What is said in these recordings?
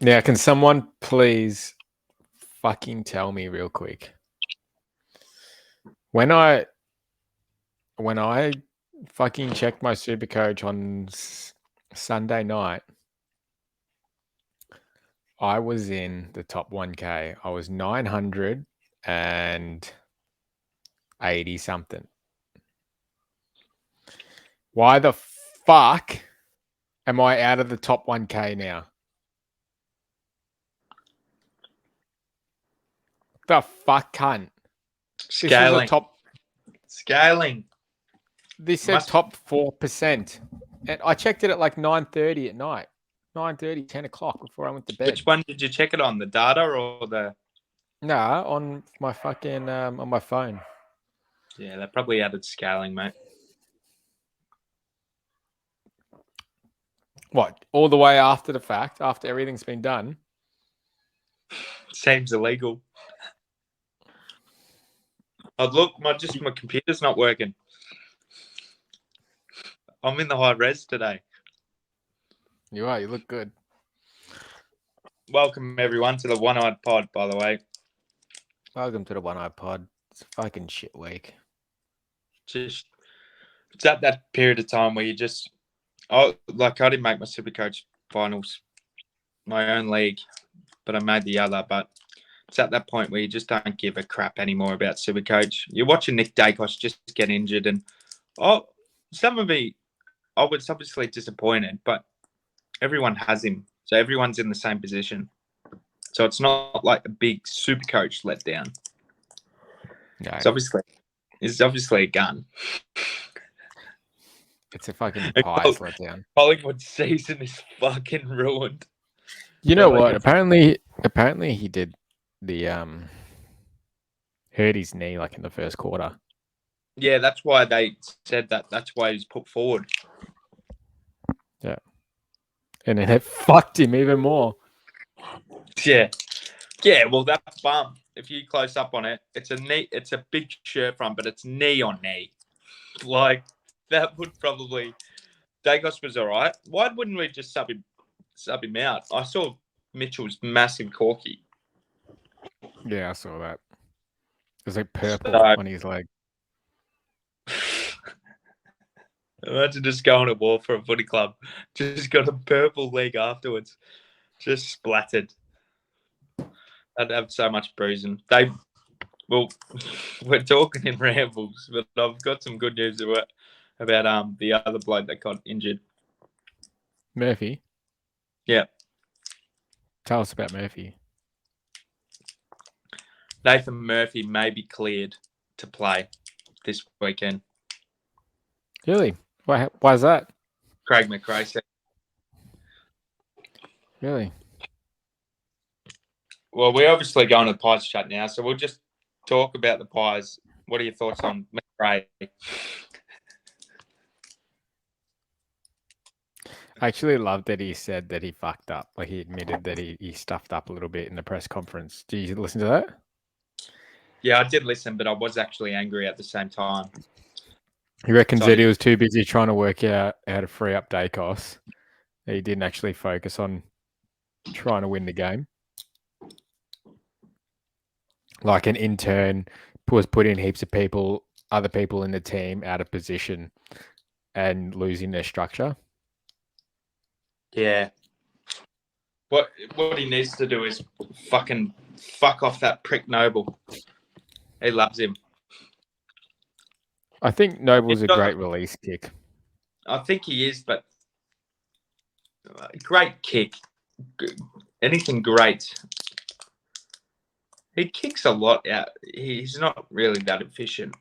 Now, can someone please fucking tell me real quick? When I fucking checked my super coach on Sunday night, I was in the top 1K. I was 980 something. Why the fuck am I out of the top 1K now? The fuck, cunt. Scaling. Scaling. This said top 4%. And I checked it at like 9:30 at night. 9:30, 10 o'clock before I went to bed. Which one did you check it on? The data or the... Nah, on my fucking on my phone. Yeah, they probably added scaling, mate. What? All the way after the fact, after everything's been done? Seems illegal. Oh, look, my computer's not working. I'm in the high res today. You are. You look good. Welcome, everyone, to the One-Eyed Pod, by the way. Welcome to the One-Eyed Pod. It's a fucking shit week. It's at that period of time where you just... I didn't make my Supercoach finals, my own league, but I made the other. But it's at that point where you just don't give a crap anymore about Supercoach. You're watching Nick Dacos just get injured, and some of me, I was obviously disappointed, but everyone has him, so everyone's in the same position. So it's not like a big Supercoach letdown. No. It's obviously a gun. It's a fucking pies letdown. Collingwood season is fucking ruined. You know what? Apparently he did the hurt his knee like in the first quarter. Yeah, that's why they said that. That's why he's put forward. Yeah, and then it fucked him even more. Yeah. Well, that bump, if you close up on it, it's a knee. It's a big shirt front, but it's knee on knee. Like that would probably. Dacos was all right. Why wouldn't we just sub him out? I saw Mitchell's massive corky. Yeah, I saw that. It was like purple on his leg. Imagine just going to war for a footy club. Just got a purple leg afterwards. Just splattered. I'd have so much bruising. We're talking in rambles, but I've got some good news about the other bloke that got injured. Murphy? Yeah. Tell us about Murphy. Nathan Murphy may be cleared to play this weekend. Really? Why is that? Craig McRae said. Really? Well, we're obviously going to the Pies chat now, so we'll just talk about the Pies. What are your thoughts on McRae? I actually love that he said that he fucked up. Like he admitted that he stuffed up a little bit in the press conference. Did you listen to that? Yeah, I did listen, but I was actually angry at the same time. He reckons that he was too busy trying to work out how to free up Dacos. He didn't actually focus on trying to win the game. Like an intern was putting heaps of other people in the team out of position and losing their structure. Yeah. What he needs to do is fucking fuck off that prick Noble. He loves him. I think Noble's a great release kick. I think he is, but great kick. Anything great. He kicks a lot out. He's not really that efficient.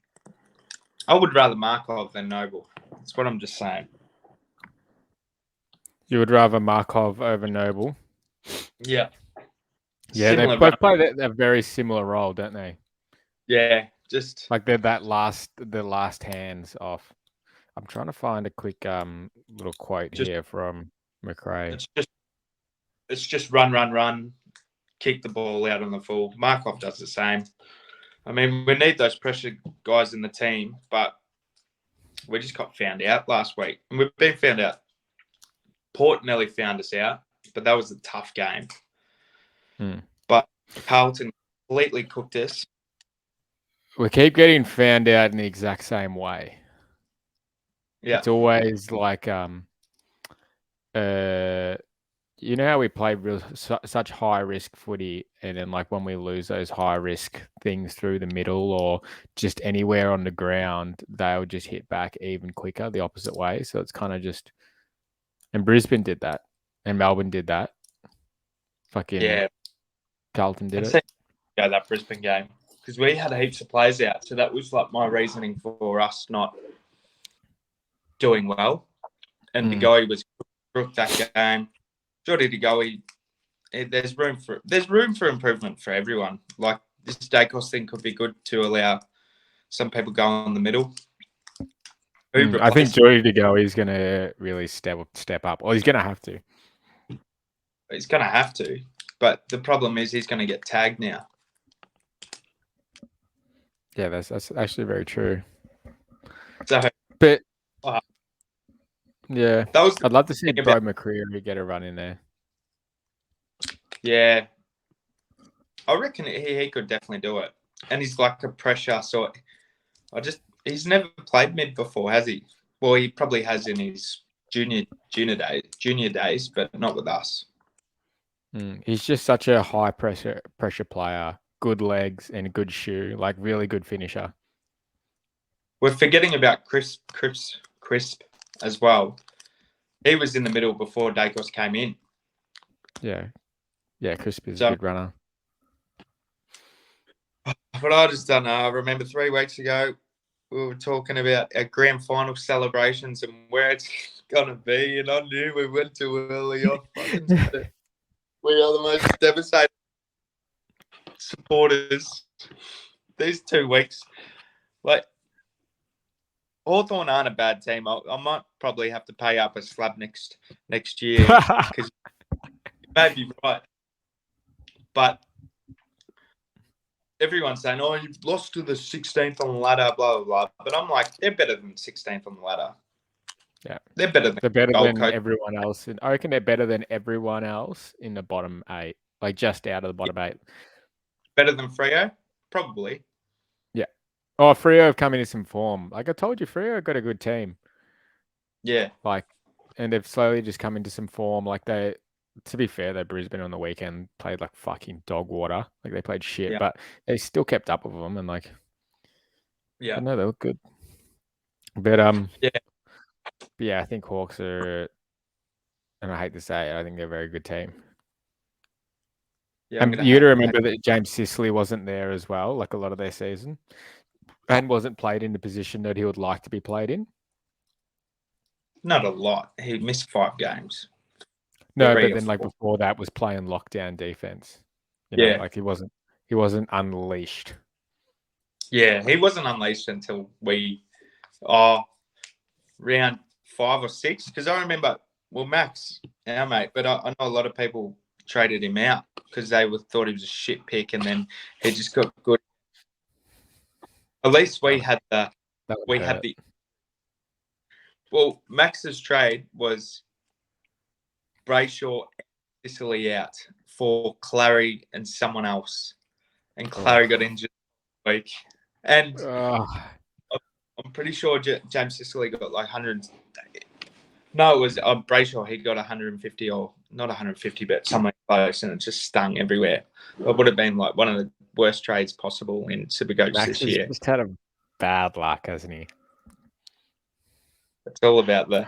I would rather Markov than Noble. That's what I'm just saying. You would rather Markov over Noble? Yeah. Yeah, they both play a very similar role, don't they? Yeah, just like they're the last hands off. I'm trying to find a quick little quote here from McRae. It's just run, kick the ball out on the full. Markov does the same. I mean, we need those pressure guys in the team, but we just got found out last week, and we've been found out Port nearly found us out, but that was a tough game. Hmm. But Carlton completely cooked us. We keep getting found out in the exact same way. Yeah. It's always like you know how we play such high risk footy, and then like when we lose those high risk things through the middle or just anywhere on the ground, they'll just hit back even quicker the opposite way. So it's kind of just, and Brisbane did that, and Melbourne did that. Fucking Carlton did it. Go that Brisbane game because we had heaps of players out, so that was like my reasoning for us not doing well. And the guy was crooked that game. Jordy De Goey, there's room for improvement for everyone. Like this Dacos thing could be good to allow some people go in the middle. I think Jordy De Goey is going to really step up, or he's going to have to. He's going to have to, but the problem is he's going to get tagged now. Yeah, that's actually very true. So, but yeah, I'd love to see Bro McCreary get a run in there. Yeah, I reckon he could definitely do it, and he's like a pressure sort. He's never played mid before, has he? Well, he probably has in his junior days, but not with us. He's just such a high pressure player. Good legs and a good shoe, like really good finisher. We're forgetting about Crisp as well. He was in the middle before Dacos came in. Yeah, Crisp is a good runner. But I just don't know. I remember 3 weeks ago, we were talking about our grand final celebrations and where it's going to be, and I knew we went too early off. We are the most devastated supporters these 2 weeks. Like, Hawthorn aren't a bad team. I might probably have to pay up a slab next year because you may be right. But everyone's saying, oh, you've lost to the 16th on the ladder, blah, blah, blah. But I'm like, they're better than 16th on the ladder. Yeah. They're better than everyone else. I reckon they're better than everyone else in the bottom 8, like just out of the bottom 8. Better than Freo? Probably. Yeah. Oh, Freo have come into some form. Like I told you, Freo got a good team. Yeah. Like, and they've slowly just come into some form. Like to be fair, though, Brisbane on the weekend played like fucking dog water. Like they played shit, but they still kept up with them and like, I know they look good. But yeah, I think Hawks are, and I hate to say it, I think they're a very good team. Yeah, you got to remember that James Sicily wasn't there as well, like a lot of their season, and wasn't played in the position that he would like to be played in. Not a lot. He missed 5 games. No, but then like before that was playing lockdown defense. You know, like he wasn't unleashed. Yeah, he wasn't unleashed until round 5 or 6. Because I remember, Max, our mate, but I know a lot of people traded him out because they thought he was a shit pick, and then he just got good. At least we had the. Well, Max's trade was Brayshaw and Sicily out for Clary and someone else. And Clary got injured this week. And I'm pretty sure James Sicily got like 100. No, it was Brayshaw. He got 150 or not 150, but somewhere close, and it just stung everywhere. It would have been like one of the worst trades possible in Supercoach this year. Max just had a bad luck, hasn't he? It's all about the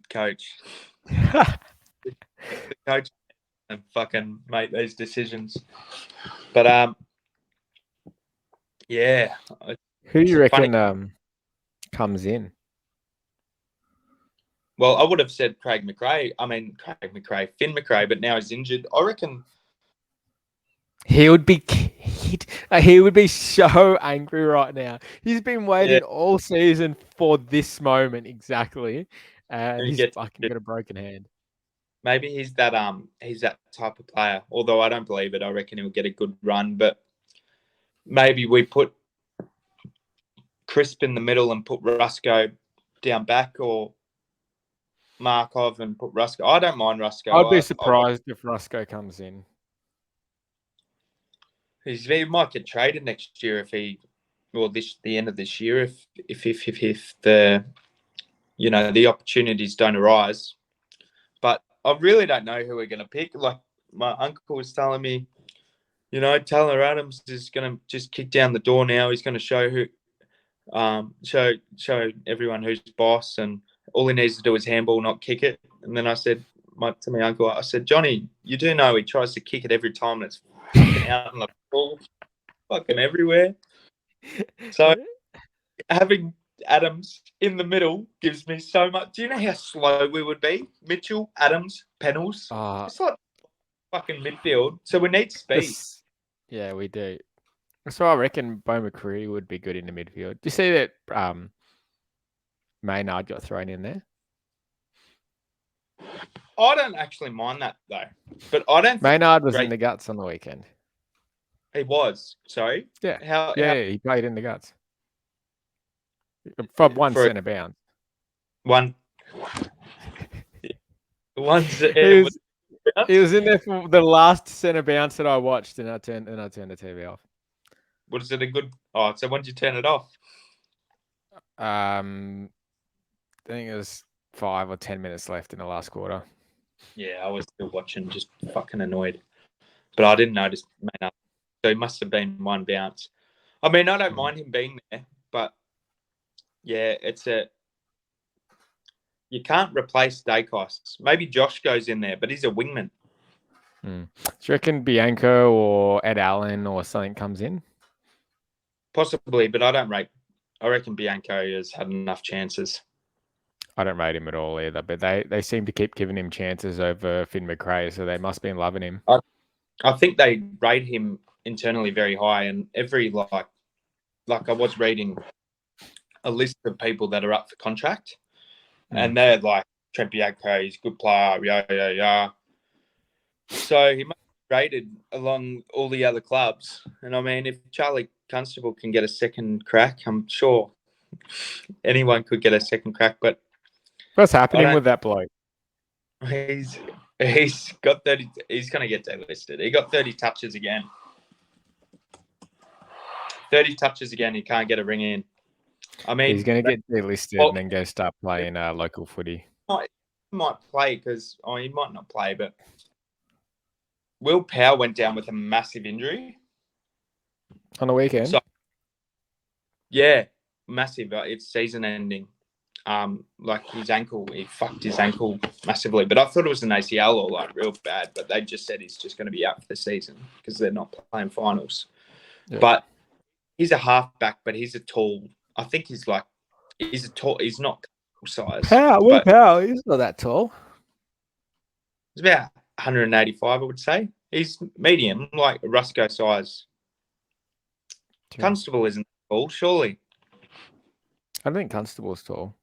coach. The coach and fucking make these decisions. But yeah. Who do you reckon comes in? Well, I would have said Finn McRae, but now he's injured. I reckon he would be so angry right now. He's been waiting all season for this moment exactly, and he's fucking got a broken hand. Maybe he's that type of player. Although I don't believe it, I reckon he'll get a good run. But maybe we put Crisp in the middle and put Rusco down back, or Markov and put Rusko. I don't mind Rusko. I'd be surprised if Rusko comes in. He might get traded next year the end of this year if the the opportunities don't arise. But I really don't know who we're going to pick. Like my uncle was telling me, Taylor Adams is going to just kick down the door now. He's going to show show everyone who's boss, and all he needs to do is handball, not kick it. And then I said to my uncle, I said, Johnny, you do know he tries to kick it every time and it's fucking out on the ball, fucking everywhere. So having Adams in the middle gives me so much. Do you know how slow we would be? Mitchell, Adams, Pennells. It's like fucking midfield. So we need speed. Yeah, we do. So I reckon Bo McCreary would be good in the midfield. Do you see that Maynard got thrown in there? I don't actually mind that though. But I don't. Maynard was in the guts on the weekend. He was. Sorry. Yeah. How he played in the guts. For one centre bounce. One. He was in there for the last centre bounce that I watched, and I turned the TV off. Was it a good? Oh, so when did you turn it off? I think it was 5 or 10 minutes left in the last quarter. Yeah, I was still watching, just fucking annoyed. But I didn't notice Maynard. So it must have been one bounce. I mean, I don't mind him being there, but yeah, you can't replace Dacos. Maybe Josh goes in there, but he's a wingman. Do you reckon Bianco or Ed Allen or something comes in? Possibly, but I reckon Bianco has had enough chances. I don't rate him at all either, but they seem to keep giving him chances over Finn McRae, so they must be loving him. I think they rate him internally very high, and every like I was reading a list of people that are up for contract, and they're like Trent Bianco, he's a good player, yeah. So he must be rated along all the other clubs, and I mean, if Charlie Constable can get a second crack, I'm sure anyone could get a second crack. But what's happening with that bloke? He's got 30. He's going to get delisted. He got 30 touches again. 30 touches again. He can't get a ring in. I mean, he's going to get delisted and then go start playing local footy. He might play because he might not play, but Will Power went down with a massive injury on the weekend. So, yeah, massive. It's season ending. Like his ankle, he fucked his ankle massively. But I thought it was an ACL or like real bad. But they just said he's just going to be out for the season because they're not playing finals. Yeah. But he's a halfback, but he's a tall. I think he's not size. Will Power, he's not that tall. He's about 185, I would say. He's medium, like Rusko size. True. Constable isn't tall, surely. I think Constable's tall.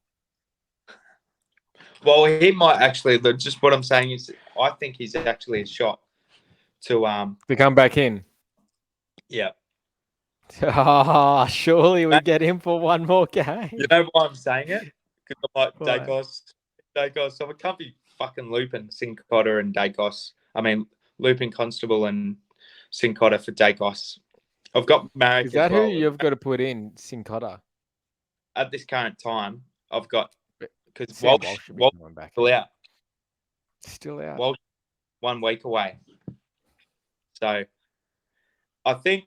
Well, he might actually. Just what I'm saying is, I think he's actually a shot to come back in. Yeah. Oh, surely we get him for one more game. You know why I'm saying it? Because I'm like Dacos. So I can't be fucking looping Sincotta and Dacos. I mean, looping Constable and Sincotta for Dacos. I've got Marek. Is that who you've got to put in, Sincotta? At this current time, I've got because Walsh still out. Still out. Walsh 1 week away. So I think,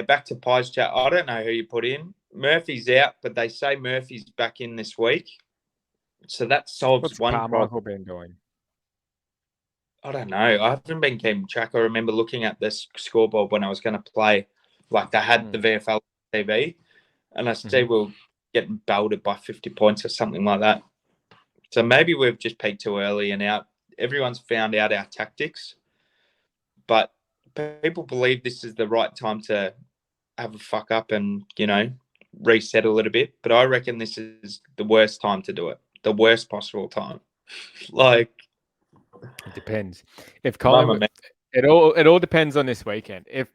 back to Pies chat. I don't know who you put in. Murphy's out, but they say Murphy's back in this week. So that solves What's one Carmichael problem. been doing? I don't know. I haven't been keeping track. I remember looking at this scoreboard when I was going to play. Like they had the VFL TV, and I see we're getting belted by 50 points or something like that. So maybe we've just peaked too early and everyone's found out our tactics. But people believe this is the right time to have a fuck up and, reset a little bit. But I reckon this is the worst time to do it. The worst possible time. Like, it depends. If Collingwood, it all depends on this weekend. If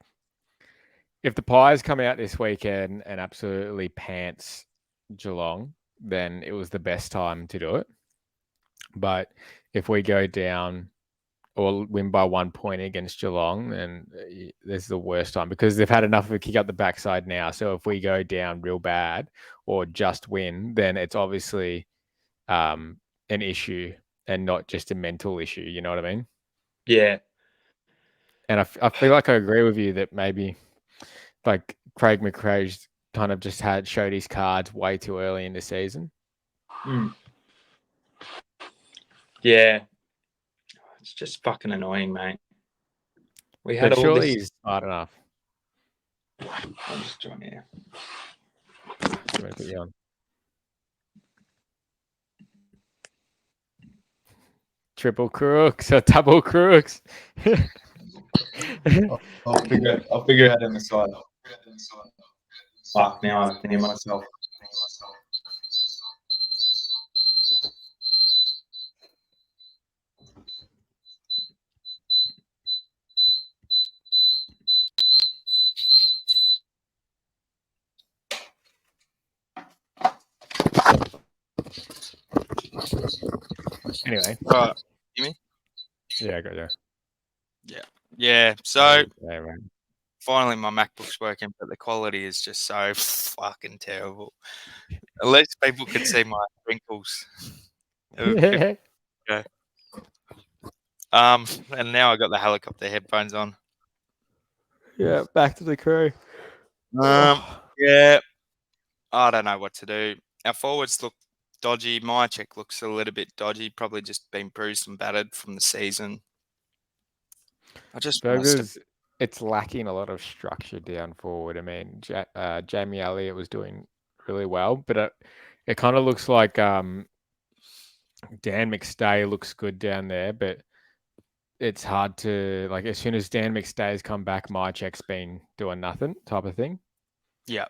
the Pies come out this weekend and absolutely pants Geelong, then it was the best time to do it. But if we go down or win by 1 point against Geelong, then this is the worst time because they've had enough of a kick up the backside now. So if we go down real bad or just win, then it's obviously an issue and not just a mental issue. You know what I mean? Yeah. And I feel like I agree with you that maybe like Craig McRae's kind of just showed his cards way too early in the season. Yeah. It's just fucking annoying, mate. We had But all surely this. he's smart enough. I'm just joining here. I'm going to put you on. Triple crooks or double crooks. I'll figure it out on the side. Fuck, now I can hear myself. Anyway. You me? Yeah, I got you. Yeah. So Yeah, right. finally my MacBook's working, but the quality is just so fucking terrible. At least people could see my wrinkles. And now I got the helicopter headphones on. Yeah, back to the crew. Yeah. I don't know what to do. Our forwards look dodgy. My check looks a little bit dodgy. Probably just been bruised and battered from the season. I just Burgers, it's lacking a lot of structure down forward. I mean, Jamie Elliott was doing really well, but it kind of looks like Dan McStay looks good down there, but it's hard to like as soon as Dan McStay's come back, my check's been doing nothing type of thing. Yeah.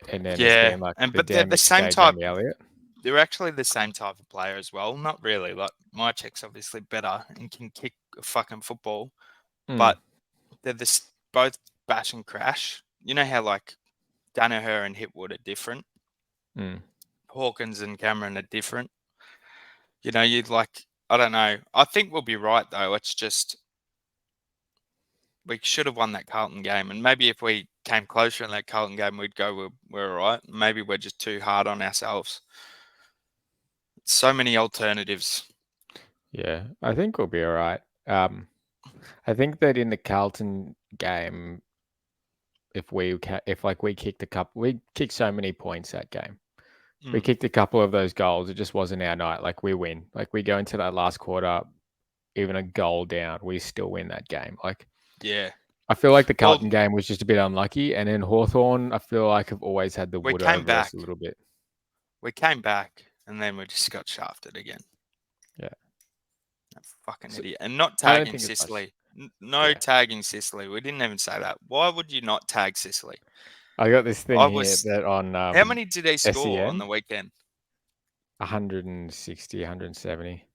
And then it's been like but they're Dan the same McStay, type. Jamie Elliott. They're actually the same type of player as well. Not really. Like my check's obviously better and can kick fucking football, but they're both bash and crash. You know how like Danaher and Hipwood are different. Hawkins and Cameron are different. You know, you'd like. I don't know. I think we'll be right though. It's just we should have won that Carlton game, and maybe if we came closer in that Carlton game, we'd go we're all right. Maybe we're just too hard on ourselves. So many alternatives. Yeah, I think we'll be all right. I think that in the Carlton game, if we kicked so many points that game. We kicked a couple of those goals. It just wasn't our night. Like we win. Like we go into that last quarter, even a goal down, we still win that game. Like yeah, I feel like the Carlton game was just a bit unlucky, and then Hawthorn, I feel like I've always had the wood over us a little bit. We came back, and then we just got shafted again. Yeah, that fucking idiot, and not tagging Sicily. Yeah. Tagging Sicily. We didn't even say that. Why would you not tag Sicily? I got this thing here that on how many did he score SEN? on the weekend? 160, 170.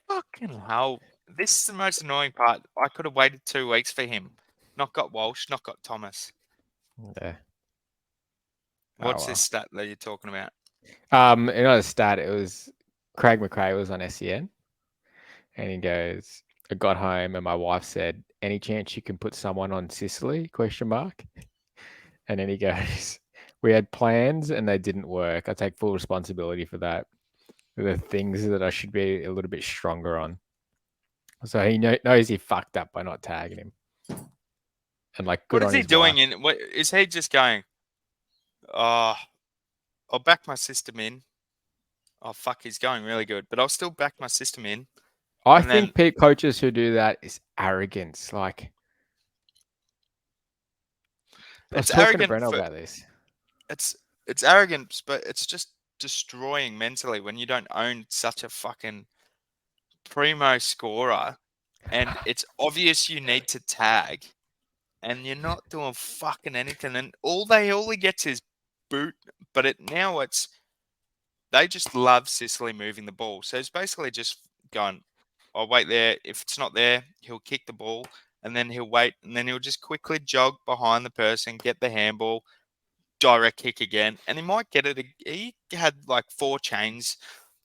Fucking hell. This is the most annoying part. I could have waited 2 weeks for him. Not got Walsh, not got Thomas. Yeah. What's this stat that you're talking about? Another stat, it was Craig McRae was on SEN. And he goes, I got home and my wife said, any chance you can put someone on Sicily? ? And then he goes, we had plans and they didn't work. I take full responsibility for that. The things that I should be a little bit stronger on. So he knows he fucked up by not tagging him. And like, good on his wife. What is he doing? Is he just going, I'll back my system in. Oh, fuck, he's going really good. But I'll still back my system in. I think coaches who do that is arrogance. Like, I was talking to Breno about this. It's arrogance, but it's just destroying mentally when you don't own such a fucking primo scorer, and it's obvious you need to tag, and you're not doing fucking anything, and all he gets is boot. But they just love Sicily moving the ball, so it's basically just going, I'll wait there. If it's not there, he'll kick the ball, and then he'll wait, and then he'll just quickly jog behind the person, get the handball, direct kick again, and he might get it. He had like 4 chains,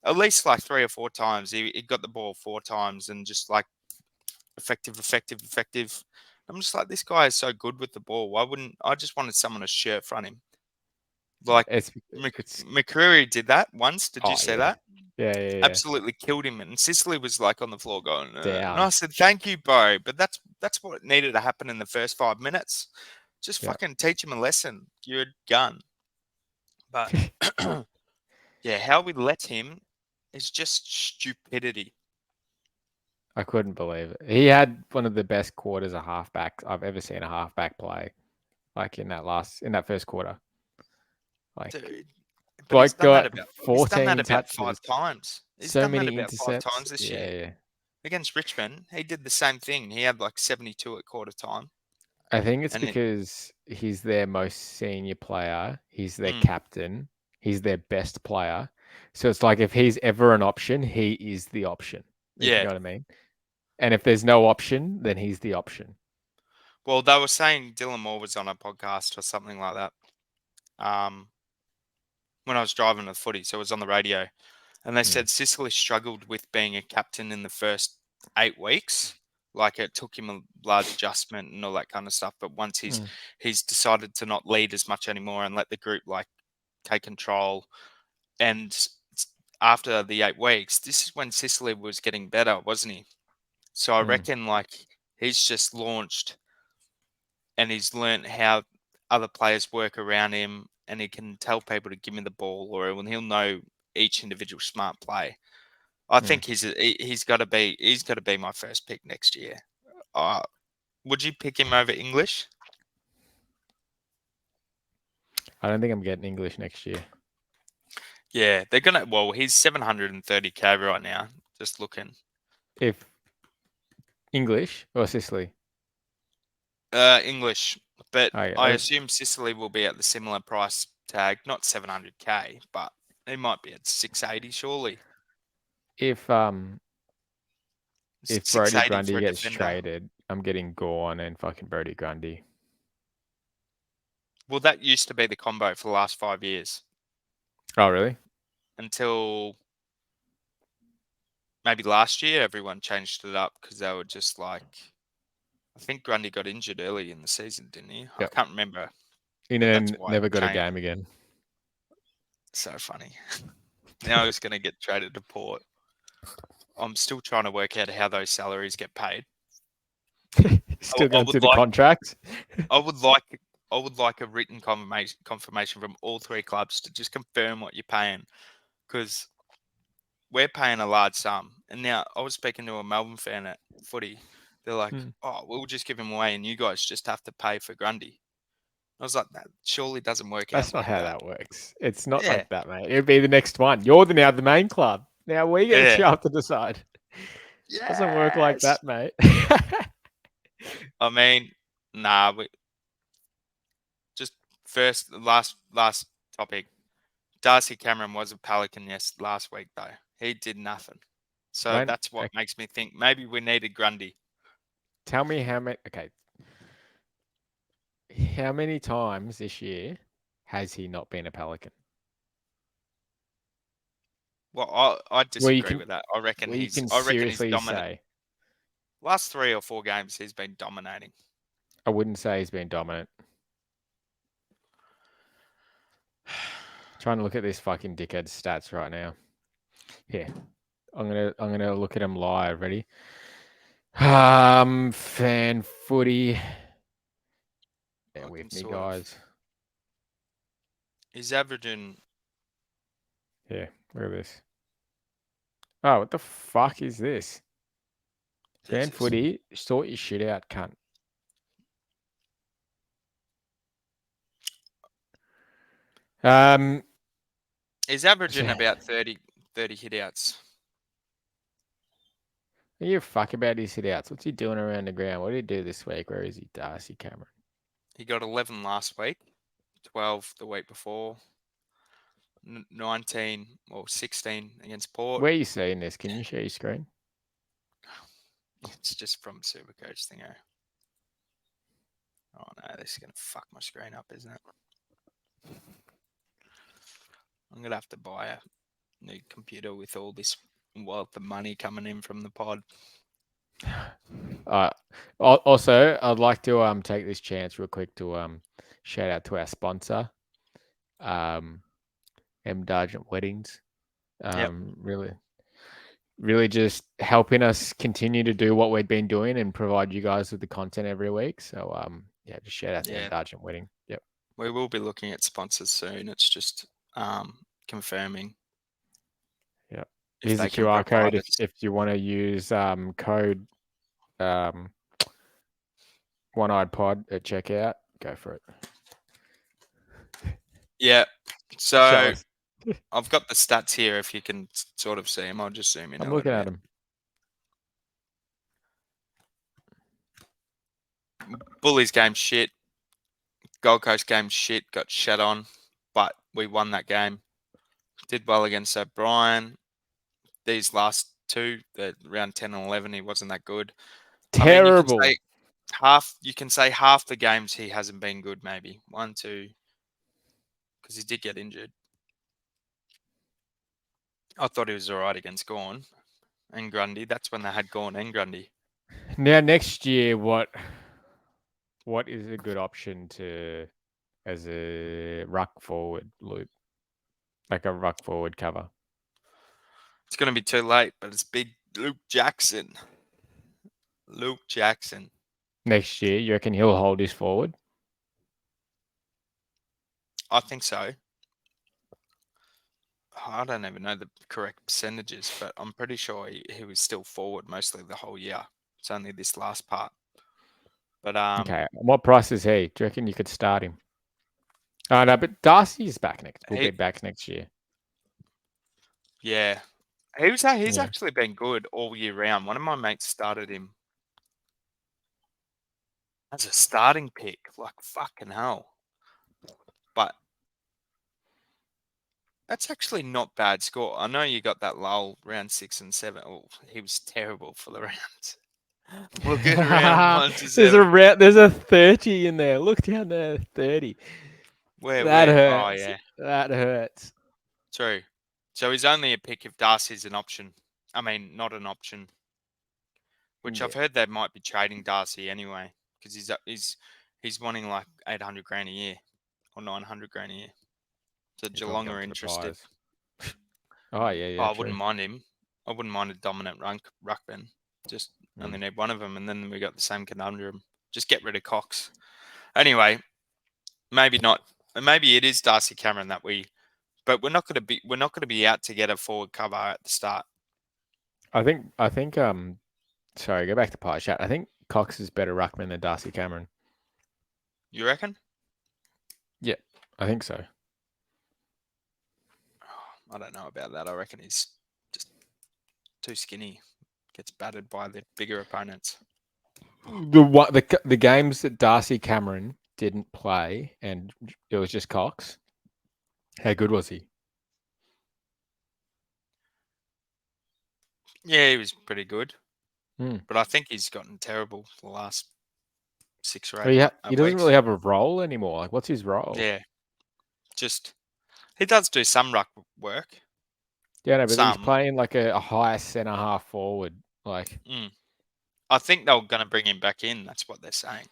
at least like 3 or 4 times. He got the ball 4 times and just like effective. I'm just like, this guy is so good with the ball. Why wouldn't I just wanted someone to shirt front him? Like It's McCreary did that once. Did you see that? Yeah. Absolutely killed him, and Sicily was like on the floor going, and I Down. said, "Thank you, bro." But that's what needed to happen in the first 5 minutes. Just Yeah. fucking teach him a lesson. You're a gun. But yeah, how we let him is just stupidity. I couldn't believe it. He had one of the best quarters of halfback I've ever seen a halfback play. Like in that first quarter. Like Dude. But Bloke got he's done that 14 about touches. 5 times. He's So done that many about 5 intercepts. times this Yeah, year. yeah. Against Richmond, he did the same thing. He had like 72 at quarter time. I think it's And because he's their most senior player. He's their Mm. captain. He's their best player. So it's like if he's ever an option, he is the option. If you Yeah. know what I mean. And if there's no option, then he's the option. Well, they were saying Dylan Moore was on a podcast or something like that. When I was driving the footy, so it was on the radio. And they said Sicily struggled with being a captain in the first 8 weeks. Like it took him a large adjustment and all that kind of stuff. But once he's decided to not lead as much anymore and let the group like take control. And after the 8 weeks, this is when Sicily was getting better, wasn't he? So I reckon like he's just launched and he's learned how other players work around him, and he can tell people to give me the ball, or he'll know each individual smart play. I think he's got to be my first pick next year. Would you pick him over English? I don't think I'm getting English next year. Yeah, they're gonna. Well, he's 730k right now. Just looking. If English or Sicily? English, but Okay, I assume Sicily will be at the similar price tag, not 700k, but he might be at 680 surely. If Brody 680 Grundy for a gets defender. traded, I'm getting Gorn and fucking Brody Grundy. Well, that used to be the combo for the last 5 years. Oh, really? Until maybe last year, everyone changed it up because they were just like, I think Grundy got injured early in the season, didn't he? Yep. I can't remember. And then never got a game again. So funny. Now he's going to get traded to Port. I'm still trying to work out how those salaries get paid. Still going through the contracts. I would like a written confirmation from all 3 clubs to just confirm what you're paying, because we're paying a large sum. And now I was speaking to a Melbourne fan at footy. They're like, "Oh, we'll just give him away, and you guys just have to pay for Grundy." I was like, "That surely doesn't work out." That's not how that works. It's not Yeah. like that, mate. It'd be the next one. You're now the main club. Now we get a chance to decide. It doesn't work like that, mate. I mean, nah. Just last topic. Darcy Cameron was a Pelican last week though. He did nothing. So that's what makes me think maybe we needed Grundy. Tell me how many. Okay. How many times this year has he not been a Pelican? Well, I disagree with that. I reckon he's dominant. Say. Last 3 or 4 games, he's been dominating. I wouldn't say he's been dominant. Trying to look at this fucking dickhead stats right now. Here, I'm gonna look at him live. Ready? Fan footy. Bear with me, guys. He's averaging. Yeah, look at this. Oh, what the fuck is this? Fan footy, sort your shit out, cunt. He's averaging about 30 hitouts. Are you a fuck about his hitouts? What's he doing around the ground? What did he do this week? Where is he, Darcy Cameron? He got 11 last week, 12 the week before, 19 or 16 against Port. Where are you seeing this? Can you share your screen? It's just from Supercoach thingo. Oh no, this is going to fuck my screen up, isn't it? I'm going to have to buy a new computer with all this wealth of money coming in from the pod. Also, I'd like to take this chance real quick to shout out to our sponsor, M Dargent Weddings. Really just helping us continue to do what we've been doing and provide you guys with the content every week. So just shout out to M Dargent Wedding. Yep. We will be looking at sponsors soon. It's just confirming. Yeah. Here's the QR code if you want to use code One-Eyed Pod at checkout. Go for it. Yeah. So I've got the stats here. If you can sort of see them, I'll just zoom in. I'm looking at them. Bullies game shit. Gold Coast game shit. Got shut on, but we won that game. Did well against O'Brien. These last two, the round 10 and 11, he wasn't that good. Terrible. I mean, you can say half the games he hasn't been good, maybe. 1, 2, because he did get injured. I thought he was all right against Gawn and Grundy. That's when they had Gawn and Grundy. Now, next year, what is a good option as a ruck forward loop? Like a ruck forward cover? It's going to be too late, but it's big Luke Jackson. Luke Jackson. Next year, you reckon he'll hold his forward? I think so. I don't even know the correct percentages, but I'm pretty sure he was still forward mostly the whole year. It's only this last part. But okay, what price is he? Do you reckon you could start him? Oh no, but Darcy's back next. Will be back next year. Yeah, he's actually been good all year round. One of my mates started him as a starting pick, like fucking hell. But that's actually not bad score. I know you got that lull round 6 and 7. Oh, he was terrible for the rounds. Look at round 1 to 7. There's a 30 in there. Look down there, 30. Where? Hurts. Oh yeah, that hurts. True. So he's only a pick if Darcy's an option. I mean, not an option. Which I've heard they might be trading Darcy anyway, because he's wanting like 800 grand a year or 900 grand a year. So Geelong are interested. Oh yeah. I wouldn't mind him. I wouldn't mind a dominant ruckman. Just only need one of them, and then we got the same conundrum. Just get rid of Cox. Anyway, maybe not. Maybe it is Darcy Cameron that but we're not going to be out to get a forward cover at the start. I think sorry, go back to pie chat. I think Cox is better ruckman than Darcy Cameron. You reckon? Yeah, I think so. I don't know about that. I reckon he's just too skinny. Gets battered by the bigger opponents. The games that Darcy Cameron didn't play and it was just Cox. How good was he? Yeah, he was pretty good. Mm. But I think he's gotten terrible for the last 6 or 8 he doesn't really have a role anymore. Like, what's his role? Yeah. Just, he does do some ruck work. Yeah, no, but he's playing like a high centre half forward. Like, I think they're going to bring him back in. That's what they're saying.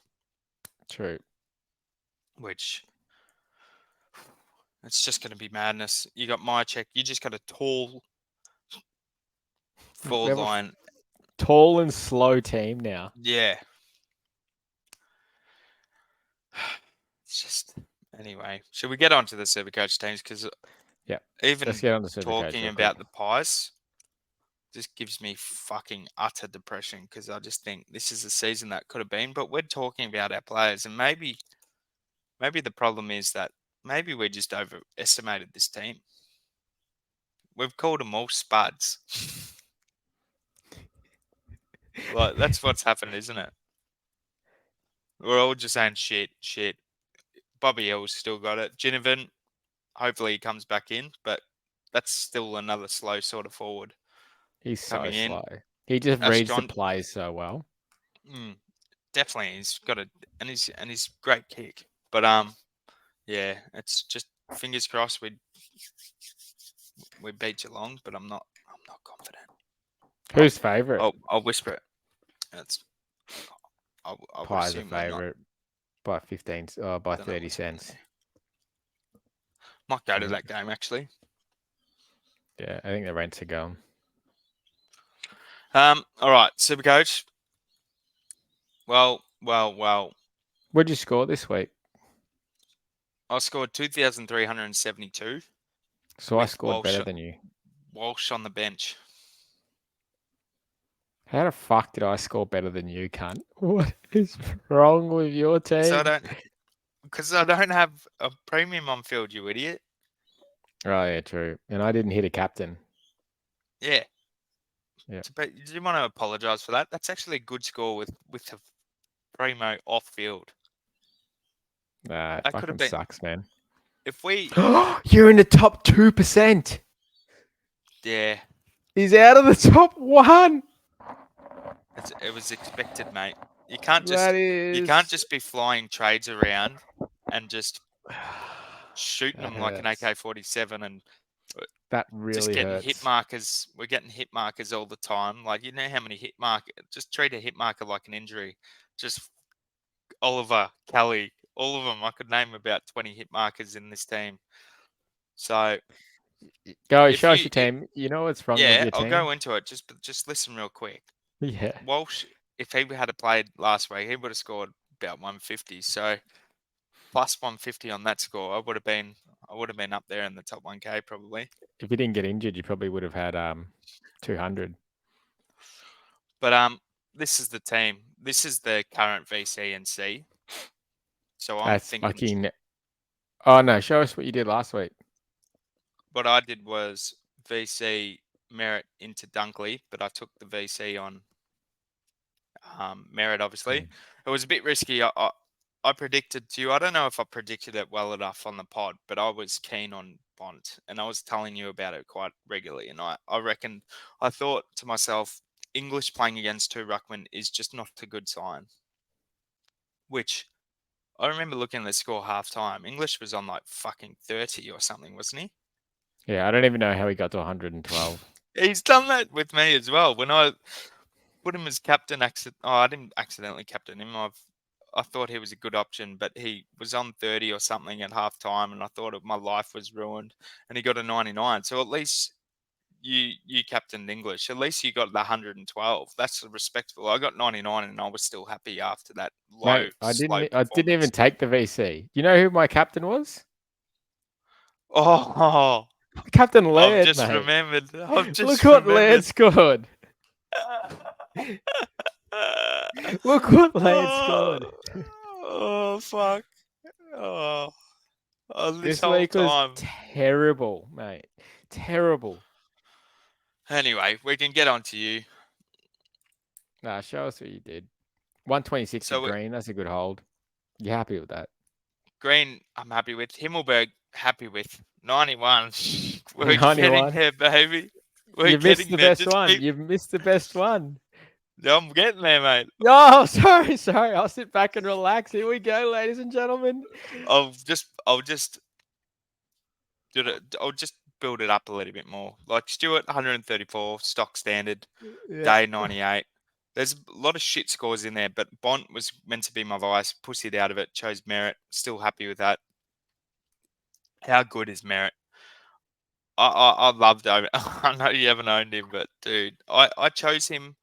True. Which, it's just going to be madness. You got Mychek. You just got a tall forward line. Tall and slow team now. Yeah. It's just, anyway. Should we get on to the Supercoach teams? Because even let's get on to talking about the Pies just gives me fucking utter depression, because I just think this is a season that could have been. But we're talking about our players, and maybe the problem is that maybe we just overestimated this team. We've called them all spuds. Like, that's what's happened, isn't it? We're all just saying shit. Bobby Hill's still got it. Ginnivan, hopefully he comes back in, but that's still another slow sort of forward. He's so slow. He just reads the plays so well. Definitely, he's got and he's great kick. But Yeah, it's just fingers crossed we beat Geelong, but I'm not confident. Who's favourite? I'll whisper it. It's I would Pies a assume we're not. favourite by 15 by Don't know 30 what's happening cents. there. Might go to Yeah. that game actually. Yeah, I think the rents are going. All right, Supercoach. Well. What'd you score this week? I scored 2,372. So I with scored better than you. Walsh on the bench. How the fuck did I score better than you, cunt? What is wrong with your team? Because I don't have a premium on field, you idiot. Oh yeah, true. And I didn't hit a captain. Yeah. Yeah. But do you want to apologise for that? That's actually a good score with a primo off field. Nah, it fucking sucks, man. If we You're in the top 2%. Yeah. He's out of the top 1. It was expected, mate. You can't just be flying trades around and just shooting them like an AK-47 and that really just getting hurts. hit markers. We're getting hit markers all the time. Like, you know how many hit marker? Just treat a hit marker like an injury. Just Oliver, Kelly, all of them. I could name about 20 hit markers in this team. So go show us your team. You know what's wrong with your team? I'll go into it. Just listen real quick. Yeah. Walsh, if he had played last week, he would have scored about 150. So plus 150 on that score, I would have been up there in the top 1K probably. If you didn't get injured, you probably would have had 200. But this is the team. This is the current VC and C. So I'm thinking. Fucking... Oh no! Show us what you did last week. What I did was VC Merritt into Dunkley, but I took the VC on Merritt. Obviously, it was a bit risky. I predicted to you. I don't know if I predicted it well enough on the pod, but I was keen on Bont, and I was telling you about it quite regularly. And I thought to myself, English playing against 2 ruckmen is just not a good sign. Which I remember looking at the score half time. English was on like fucking 30 or something, wasn't he? Yeah, I don't even know how he got to 112. He's done that with me as well. When I put him as captain, I didn't accidentally captain him. I thought he was a good option, but he was on 30 or something at half time, and I thought my life was ruined. And he got a 99. So at least you captained English. At least you got the 112. That's respectable. I got 99, and I was still happy after that low. Mate, I didn't even take the VC. You know who my captain was? Oh, Captain Laird. I've just remembered. Look what Laird scored. Look what Laird scored. Oh fuck! Oh, this week was terrible, mate. Terrible. Anyway, we can get on to you. Nah, show us what you did. 126 to Green. That's a good hold. You happy with that? Green, I'm happy with. Himmelberg, happy with. 91. We're 91. Getting there, baby. You've missed the best one. You've missed the best one. I'm getting there, mate. Oh, sorry. I'll sit back and relax. Here we go, ladies and gentlemen. I'll just build it up a little bit more. Like Stewart, 134, stock standard. Yeah. Day 98. There's a lot of shit scores in there, but Bont was meant to be my vice. Pussied out of it. Chose Merritt. Still happy with that. How good is Merritt? I loved him. I know you haven't owned him, but dude, I chose him.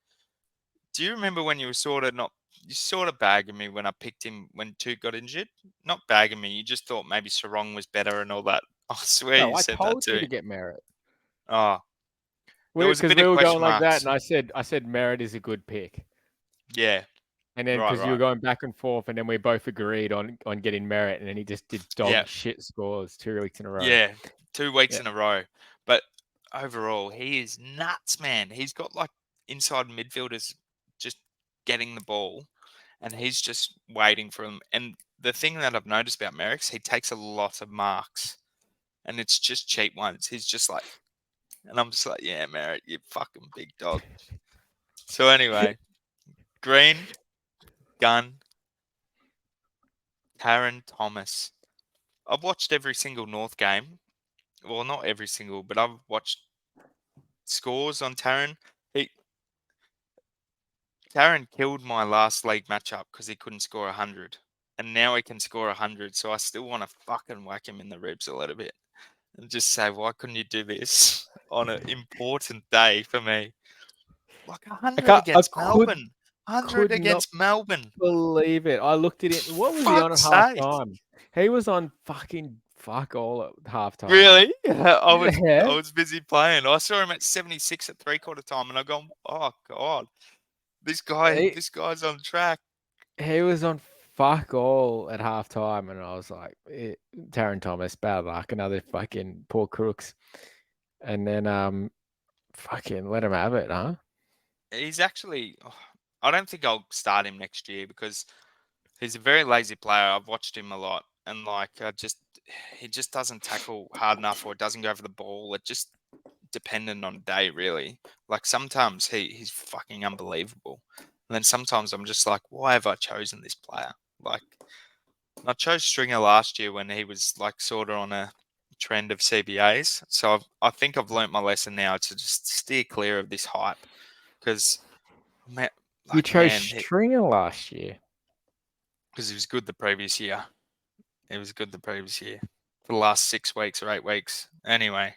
Do you remember when you were sort of bagging me when I picked him when Toot got injured? Not bagging me. You just thought maybe Sarong was better and all that. I swear you said that too. I told you to get Merritt. Oh. Because we were going like that, and I said Merritt is a good pick. Yeah. And then because you were going back and forth, and then we both agreed on getting Merritt, and then he just did dog shit scores 2 weeks in a row. Yeah, 2 weeks in a row. But overall, he is nuts, man. He's got like inside midfielders just getting the ball, and he's just waiting for him. And the thing that I've noticed about Merrick's, he takes a lot of marks, and it's just cheap ones. He's just like, and I'm just like, yeah, Merritt, you fucking big dog. So anyway, Green, Gunn, Taron Thomas. I've watched every single North game. Well, not every single, but I've watched scores on Taron. Taron killed my last league matchup because he couldn't score 100. And now he can score 100, so I still want to fucking whack him in the ribs a little bit. And just say, why couldn't you do this on an important day for me? Like 100 against Melbourne. 100 could not against Melbourne. believe it. I looked at it. What was he on at Fuck's half sake. time? He was on fucking fuck all at half time. Really? I Yeah. was busy playing. I saw him at 76 at 3/4 time, and I go, oh god, this guy's on track. He was on fuck all at half time, and I was like, Taron Thomas, bad luck, another fucking poor crooks. And then fucking let him have it, huh? He's actually, I don't think I'll start him next year because he's a very lazy player. I've watched him a lot, and like he just doesn't tackle hard enough, or doesn't go over the ball. It just dependent on day, really. Like sometimes he's fucking unbelievable, and then sometimes I'm just like, why have I chosen this player? Like I chose Stringer last year when he was like sort of on a trend of CBAs. So I think I've learnt my lesson now to just steer clear of this hype because man, You chose Stringer last year because he was good the previous year. It was good the previous year for the last 6 weeks or 8 weeks. Anyway.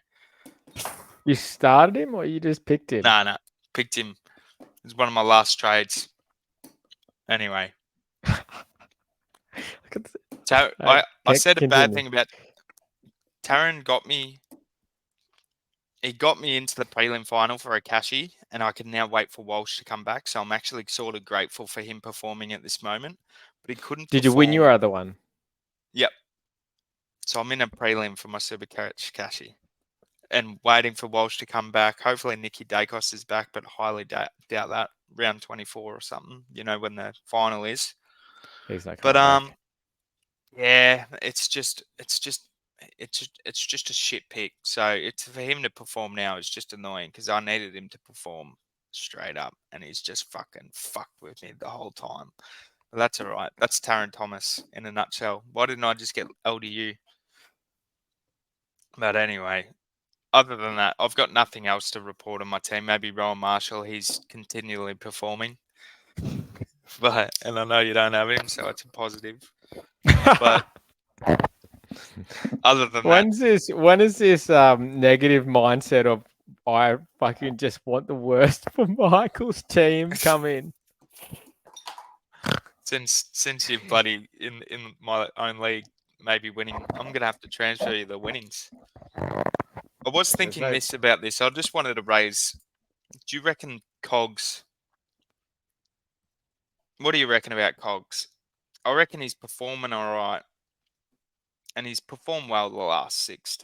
You started him or you just picked him? No, picked him. It was one of my last trades. Anyway. I said a bad thing about Taron got me. He got me into the prelim final for a cashy, and I can now wait for Walsh to come back. So I'm actually sort of grateful for him performing at this moment. But he couldn't. Did you win your other one? Yep. So I'm in a prelim for my Super Cashy. And waiting for Walsh to come back. Hopefully Nicky Dacos is back, but highly doubt that. Round 24 or something, when the final is. He's not coming back. Yeah, it's just a shit pick. So it's for him to perform now is just annoying because I needed him to perform straight up, and he's just fucking fucked with me the whole time. But that's all right. That's Taron Thomas in a nutshell. Why didn't I just get LDU? But anyway, other than that, I've got nothing else to report on my team. Maybe Rowan Marshall, he's continually performing. And I know you don't have him, so it's a positive. But other than when is this negative mindset of I fucking just want the worst for Michael's team come in? Since you're bloody in my own league, maybe winning, I'm gonna have to transfer you the winnings. I was thinking about this. I just wanted to raise. Do you reckon Cogs? What do you reckon about Cogs? I reckon he's performing all right, and he's performed well the last 6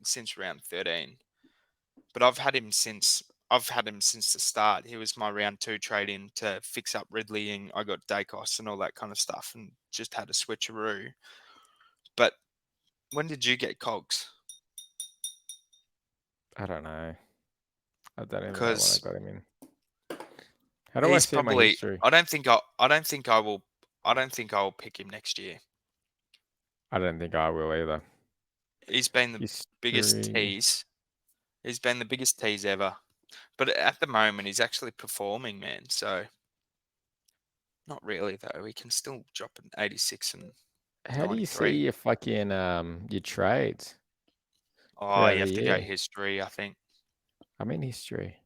since round 13. But I've had him since the start. He was my round 2 trade in to fix up Ridley, and I got Dacos and all that kind of stuff, and just had a switcheroo. But when did you get Cogs? I don't know. I don't even know when I got him in. How do I He's see my history? I don't think I will pick him next year. I don't think I will either. He's been the biggest tease. He's been the biggest tease ever. But at the moment, he's actually performing, man. So, not really, though. He can still drop an 86 and 93. How do you see your fucking your trades? Oh, you have to go history, I think. I'm in history.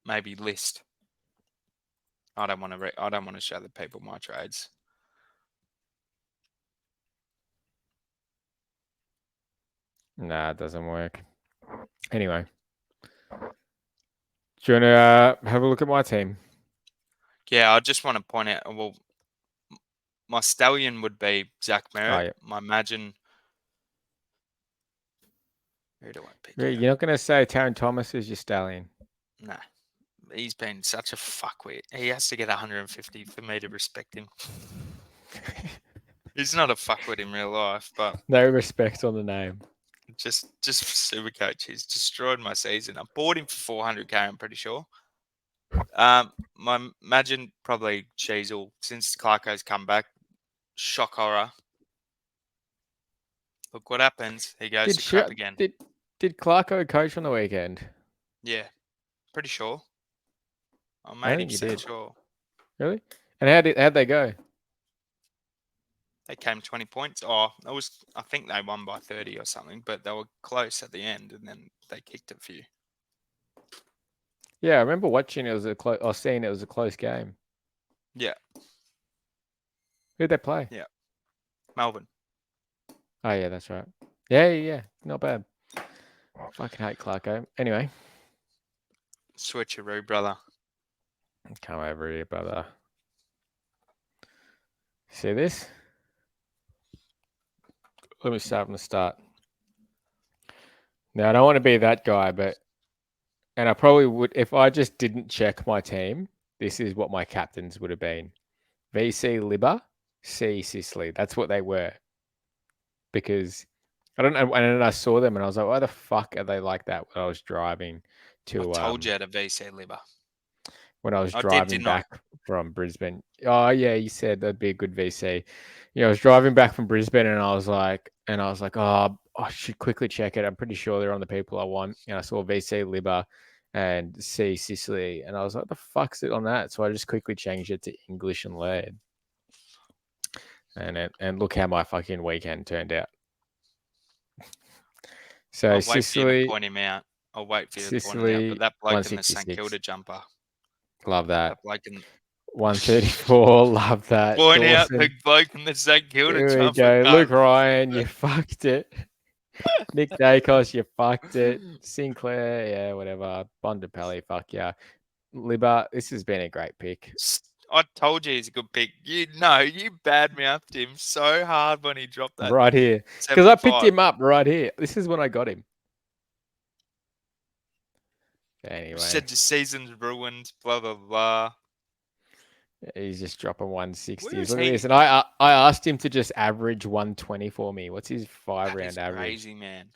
Maybe list. I don't want to show the people my trades. Nah, it doesn't work. Anyway, do you want to have a look at my team? Yeah, I just want to point out. Well, my stallion would be Zach Merritt. Oh, yeah. My Imagine. Who do I pick? Yeah, you're not going to say Taron Thomas is your stallion. Nah. He's been such a fuckwit. He has to get 150 for me to respect him. He's not a fuckwit in real life, but no respect on the name. Just for Supercoach, he's destroyed my season. I bought him for 400k. I'm pretty sure. My Imagine probably Cheezel since Clarko's come back. Shock horror. Look what happens. He goes Did to crap Sh- again. did Clarko coach on the weekend? Yeah, pretty sure. I'm I think he 80% did. sure. Really? And how'd they go? They came 20 points. Oh, I think they won by 30 or something, but they were close at the end, and then they kicked a few. Yeah, I remember watching it was or seeing it was a close game. Yeah. Who'd they play? Yeah. Melbourne. Oh yeah, that's right. Yeah. Not bad. Fucking hate Clarko. Anyway. Switcheroo, brother. Come over here, brother. See this? Let me start from the start. Now, I don't want to be that guy, and I probably would, if I just didn't check my team, this is what my captains would have been. VC Libba, C Sicily. That's what they were. Because I don't know, and then I saw them and I was like, why the fuck are they like that when I was driving to... I told you to VC Libba. When I was I driving did back from Brisbane. Oh yeah, you said that'd be a good VC. I was driving back from Brisbane and I was like, oh, I should quickly check it. I'm pretty sure they're on the people I want. And I saw VC Libba and C Sicily, and I was like, the fuck's it on that? So I just quickly changed it to English and Laird. And look how my fucking weekend turned out. So I'll Sicily, wait for you to point him out. But that bloke in the St 166. Kilda jumper. Love that. That bloke in 134. Love that. point out Dawson. the bloke in the St Kilda Here we jumper. go. No. Luke Ryan, you fucked it. Nick Dacos, you fucked it. Sinclair, yeah, whatever. Bontempelli, fuck yeah. Libba, this has been a great pick. I told you he's a good pick. You badmouthed him so hard when he dropped that. Right here. Because I picked him up right here. This is when I got him. Anyway. You said your season's ruined, blah, blah, blah. He's just dropping 160s. Where is Look at he? this. And I asked him to just average 120 for me. What's his 5-round average? Crazy, man.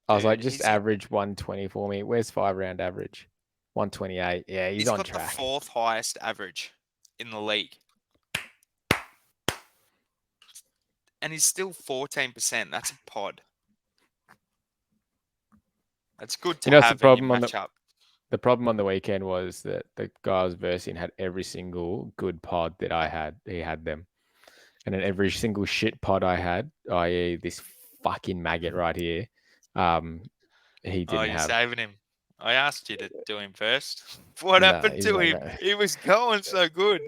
I was like, just average 120 for me. Where's 5-round average? 128. Yeah, he's on track. He's got the 4th highest average in the league. And he's still 14%. That's a pod. That's good to have in your matchup. The problem on the weekend was that the guy I was versing had every single good pod that I had. He had them. And then every single shit pod I had, i.e. this fucking maggot right here, he didn't have. You're saving him. I asked you to do him first. What happened to him? He was going so good.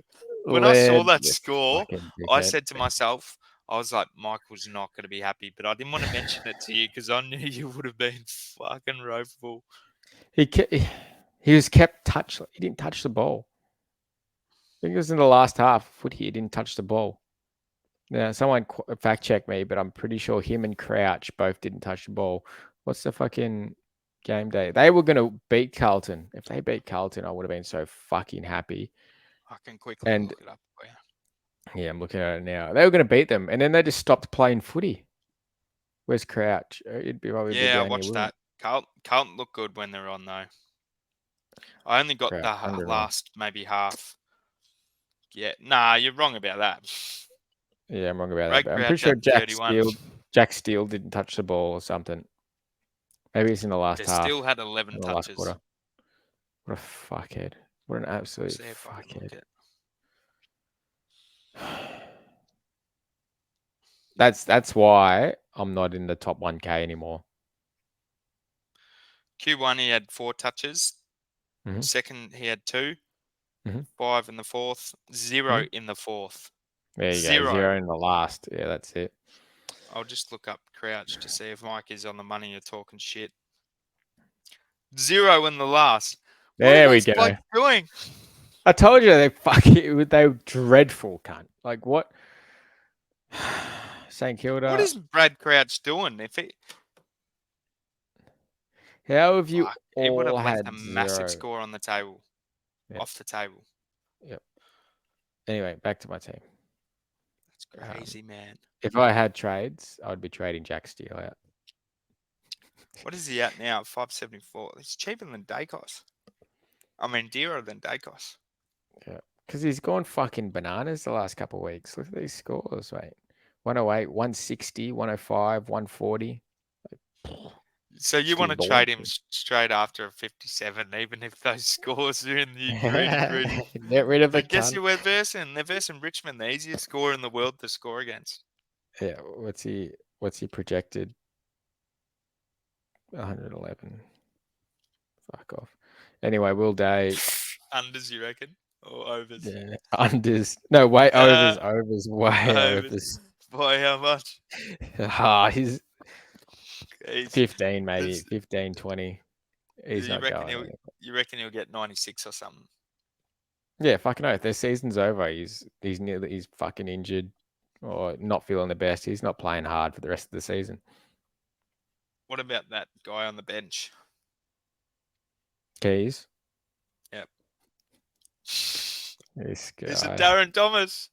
When I saw that score, I said to myself, I was like, Michael's not going to be happy, but I didn't want to mention it to you because I knew you would have been fucking ropeable. He was kept touch. He didn't touch the ball. I think it was in the last half. Foot here, didn't touch the ball. Now, someone fact check me, but I'm pretty sure him and Crouch both didn't touch the ball. What's the fucking game day? They were going to beat Carlton. If they beat Carlton, I would have been so fucking happy. I can quickly look it up for you. Yeah, I'm looking at it now. They were going to beat them, and then they just stopped playing footy. Where's Crouch? It'd be probably I watched that. Carlton looked good when they're on, though. I only got the last maybe half. Yeah, nah, you're wrong about that. Yeah, I'm wrong about that. I'm pretty sure Jack Steele didn't touch the ball or something. Maybe it's in the last half. Steele had 11 touches. What a fuckhead. What an absolute fuckhead. That's why I'm not in the top 1K anymore. Q1, he had 4 touches. Mm-hmm. Second, he had 2. Mm-hmm. 5 in the 4th. 0 in the 4th. There you go. 0 in the last. Yeah, that's it. I'll just look up Crouch to see if Mike is on the money. You're talking shit. 0 in the last. There we go. What doing? I told you they were dreadful, cunt. Like what? St Kilda. What is Brad Crouch doing? How have you he would have all left had a massive 0? score on the table. Yep. Off the table. Yep. Anyway, back to my team. That's crazy, man. If I had trades, I'd be trading Jack Steele out. What is he at now? 574. It's cheaper than Dacos. I mean, dearer than Dacos. Yeah. Because he's gone fucking bananas the last couple of weeks. Look at these scores, mate. 108, 160, 105, 140. So you Just want to keep trade him launching. straight after a 57, even if those scores are in the greedy. Get rid of the But guess cunt. who we're versing? They're versing Richmond, the easiest scorer in the world to score against. Yeah, what's he projected? 111. Fuck off. Anyway, Will Day. Unders, you reckon? Or overs? Yeah, unders. No, way overs. Way Overs. overs. Boy, how much? He's He's, 15, maybe it's- 15, 20. He's you not reckon going he'll anywhere. you reckon he'll get 96 or something? Yeah, fucking oath. Their season's over. He's fucking injured or not feeling the best. He's not playing hard for the rest of the season. What about that guy on the bench? Keys. Yep. This guy. Is it Darren Thomas?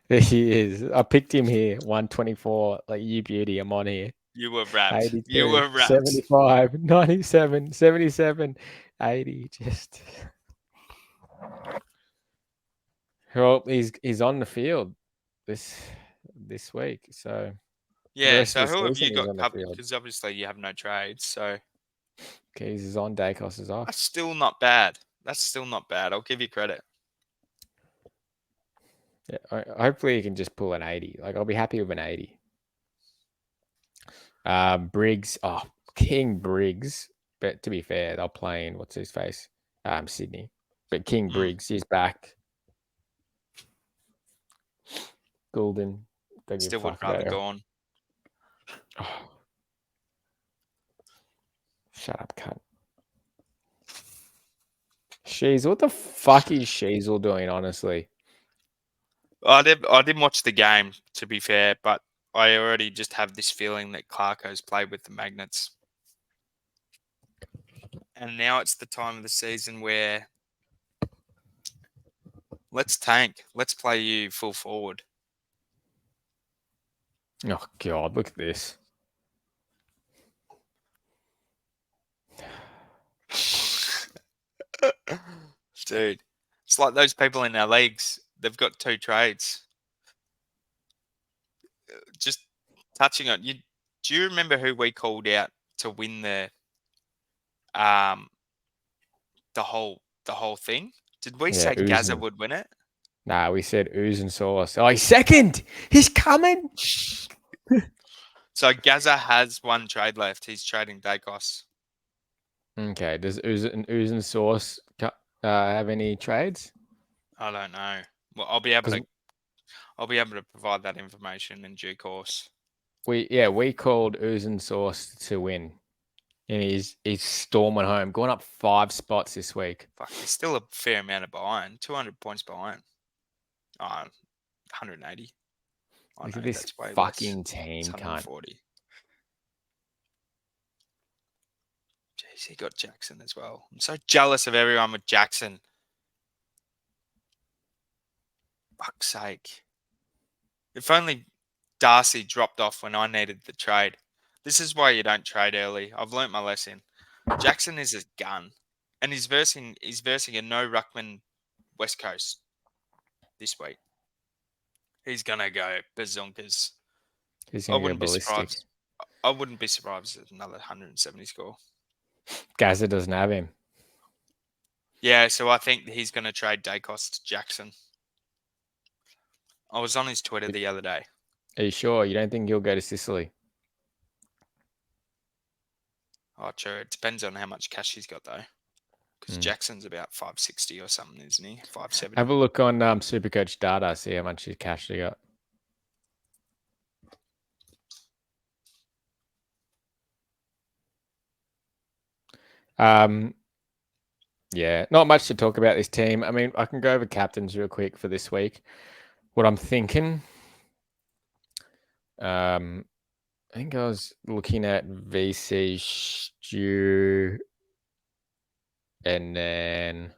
He is. I picked him here. 124. Like, you beauty. I'm on here. You were wrapped. 82, You were wrapped. 75, 97, 77, 80. Just. Well, he's on the field this week. So Yeah, rest so of the who have season you he's got on the covered? field. Because obviously you have no trades, so Keys is on. Dacos is off. that's still not bad. That's still not bad. I'll give you credit. Yeah, hopefully he can just pull an 80. Like, I'll be happy with an 80. Briggs. Oh, King Briggs. But to be fair, they'll play in what's his face? Sydney. But King Briggs is back. Goulden. Don't give a Still would fuck about rather it. go on. Oh. Shut up, cunt. Sheezel. What the fuck is Sheezel doing, honestly? I didn't watch the game, to be fair, but I already just have this feeling that Clarko's played with the Magnets. And now it's the time of the season where let's tank. Let's play you full forward. Oh, God, look at this. Dude, it's like those people in our leagues. They've got 2 trades. Just touching on you. Do you remember who we called out to win the whole thing? Did we say Gaza Uzun. would win it? Nah, we said ooze and sauce. Oh, he's second. He's coming. So Gaza has 1 trade left. He's trading Dacos. Okay. Does ooze and sauce have any trades? I don't know. Well, I'll be able to provide that information in due course. We called ooze and sauce to win, and he's storming home, going up 5 spots this week. Fuck, he's still a fair amount of behind. 200 points behind. 180. Look at this fucking team, cunt. 140. Jeez, he got Jackson as well. I'm so jealous of everyone with Jackson. Fuck's sake. If only Darcy dropped off when I needed the trade. This is why you don't trade early. I've learnt my lesson. Jackson is a gun. And he's versing a no ruckman West Coast this week. He's gonna go bazookas. He's gonna go ballistic. I wouldn't be surprised if another 170 score. Gaza doesn't have him. Yeah, so I think he's going to trade Dacos to Jackson. I was on his Twitter the other day. Are you sure? You don't think he'll go to Sicily? Oh, true. It depends on how much cash he's got, though. Because Jackson's about 560 or something, isn't he? 570. Have a look on Supercoach data. See how much cash he got. Yeah, not much to talk about this team. I mean, I can go over captains real quick for this week. What I'm thinking, I think I was looking at VC Stew and then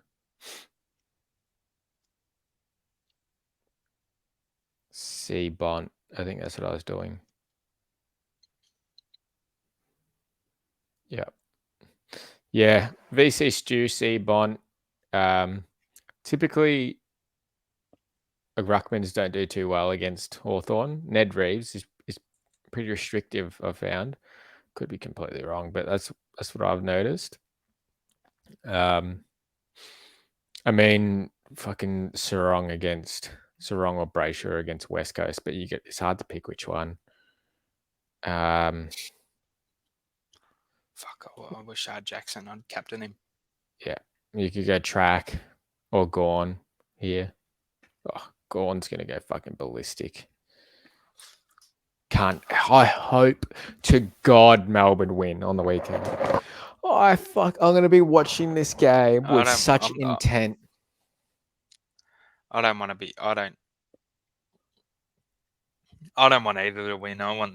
C Bont. I think that's what I was doing. Yeah. Yeah, VC Stew, C Bont. Typically, Ruckmans don't do too well against Hawthorn. Ned Reeves is pretty restrictive, I've found. Could be completely wrong, but that's what I've noticed. I mean, fucking Sarong or Brayshaw against West Coast, but it's hard to pick which one. Fuck, I wish I had Jackson. I'd captain him. Yeah, you could go Track or Gorn here. Oh, Gorn's gonna go fucking ballistic. I hope to God Melbourne win on the weekend. I'm gonna be watching this game with such intent. I don't want either to win. I want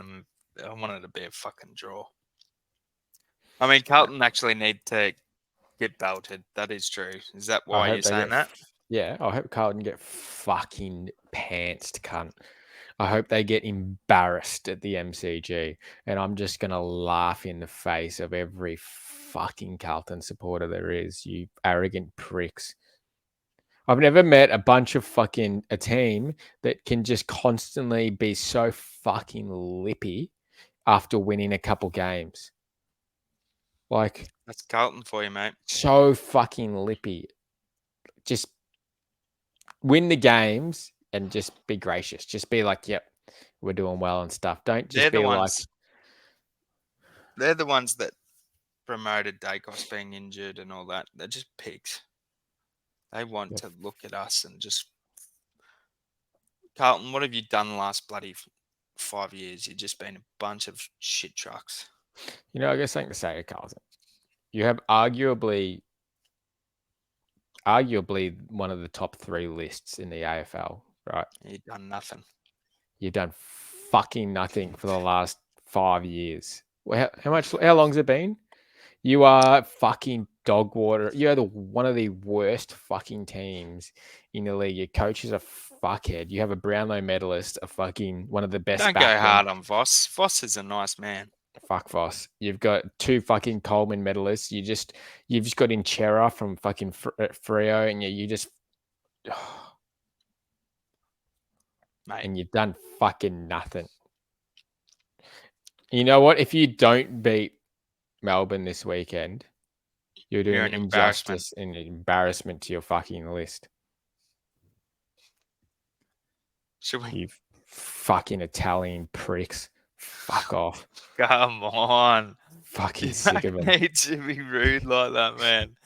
it to be a fucking draw. I mean, Carlton actually need to get belted. That is true. Is that why you're saying that? Yeah, I hope Carlton get fucking pantsed, cunt. I hope they get embarrassed at the MCG, and I'm just gonna laugh in the face of every fucking Carlton supporter there is. You arrogant pricks. I've never met a team that can just constantly be so fucking lippy after winning a couple games. Like, that's Carlton for you, mate. So fucking lippy. Just win the games and just be gracious. Just be like, yep, we're doing well and stuff. Don't just be like. They're the ones that promoted Dacos being injured and all that. They're just pigs. They want to look at us and just. Carlton, what have you done the last bloody 5 years? You've just been a bunch of shit trucks. I got something to say to Carlton. You have arguably one of the top 3 lists in the AFL, right? You've done nothing. You've done fucking nothing for the last 5 years. How long's it been? You are fucking dog water. You're one of the worst fucking teams in the league. Your coach is a fuckhead. You have a Brownlow medalist, a fucking one of the best. Don't go hard on Voss. Voss is a nice man. Fuck Voss. You've got 2 fucking Coleman medalists. You've just got Inchera from fucking Freo, and you just, mate. And you've done fucking nothing. You know what? If you don't beat Melbourne this weekend, you're doing an injustice and an embarrassment to your fucking list. Should we? You fucking Italian pricks. Fuck off. Come on. Fucking sick of them. You need to be rude like that, man.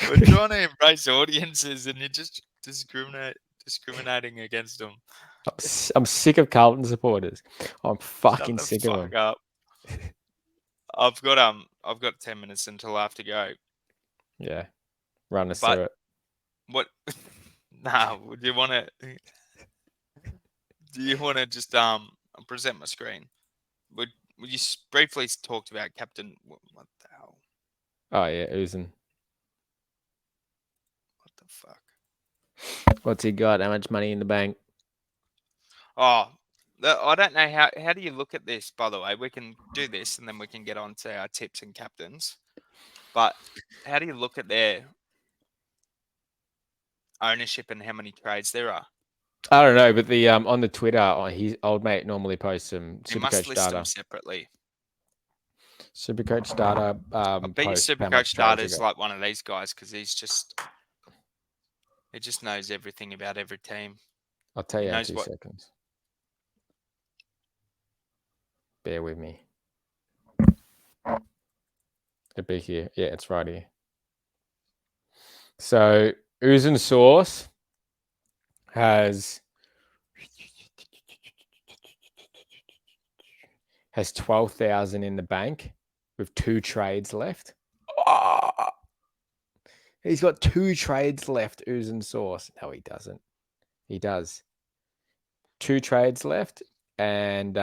We're trying to embrace audiences and you're just discriminating against them. I'm sick of Carlton supporters. I'm fucking sick of them. Up. I've got 10 minutes until I have to go. Yeah. Run us through it. What? Nah, do you want to just present my screen? Would you briefly talked about Captain? What the hell? Oh yeah, Uzun. What the fuck? What's he got? How much money in the bank? Oh, I don't know how do you look at this, by the way? We can do this and then we can get on to our tips and captains. But how do you look at their ownership and how many trades there are? I don't know, but the on the Twitter, his old mate normally posts some Supercoach data. Them separately. Supercoach data. I bet you Supercoach data is like one of these guys because he just knows everything about every team. I'll tell you in 2 seconds. Bear with me. It'll be here. Yeah, it's right here. So Uzun Sauce has 12,000 in the bank with 2 trades left. Oh, he's got 2 trades left, Uzun Sauce. No, he doesn't. He does. 2 trades left, and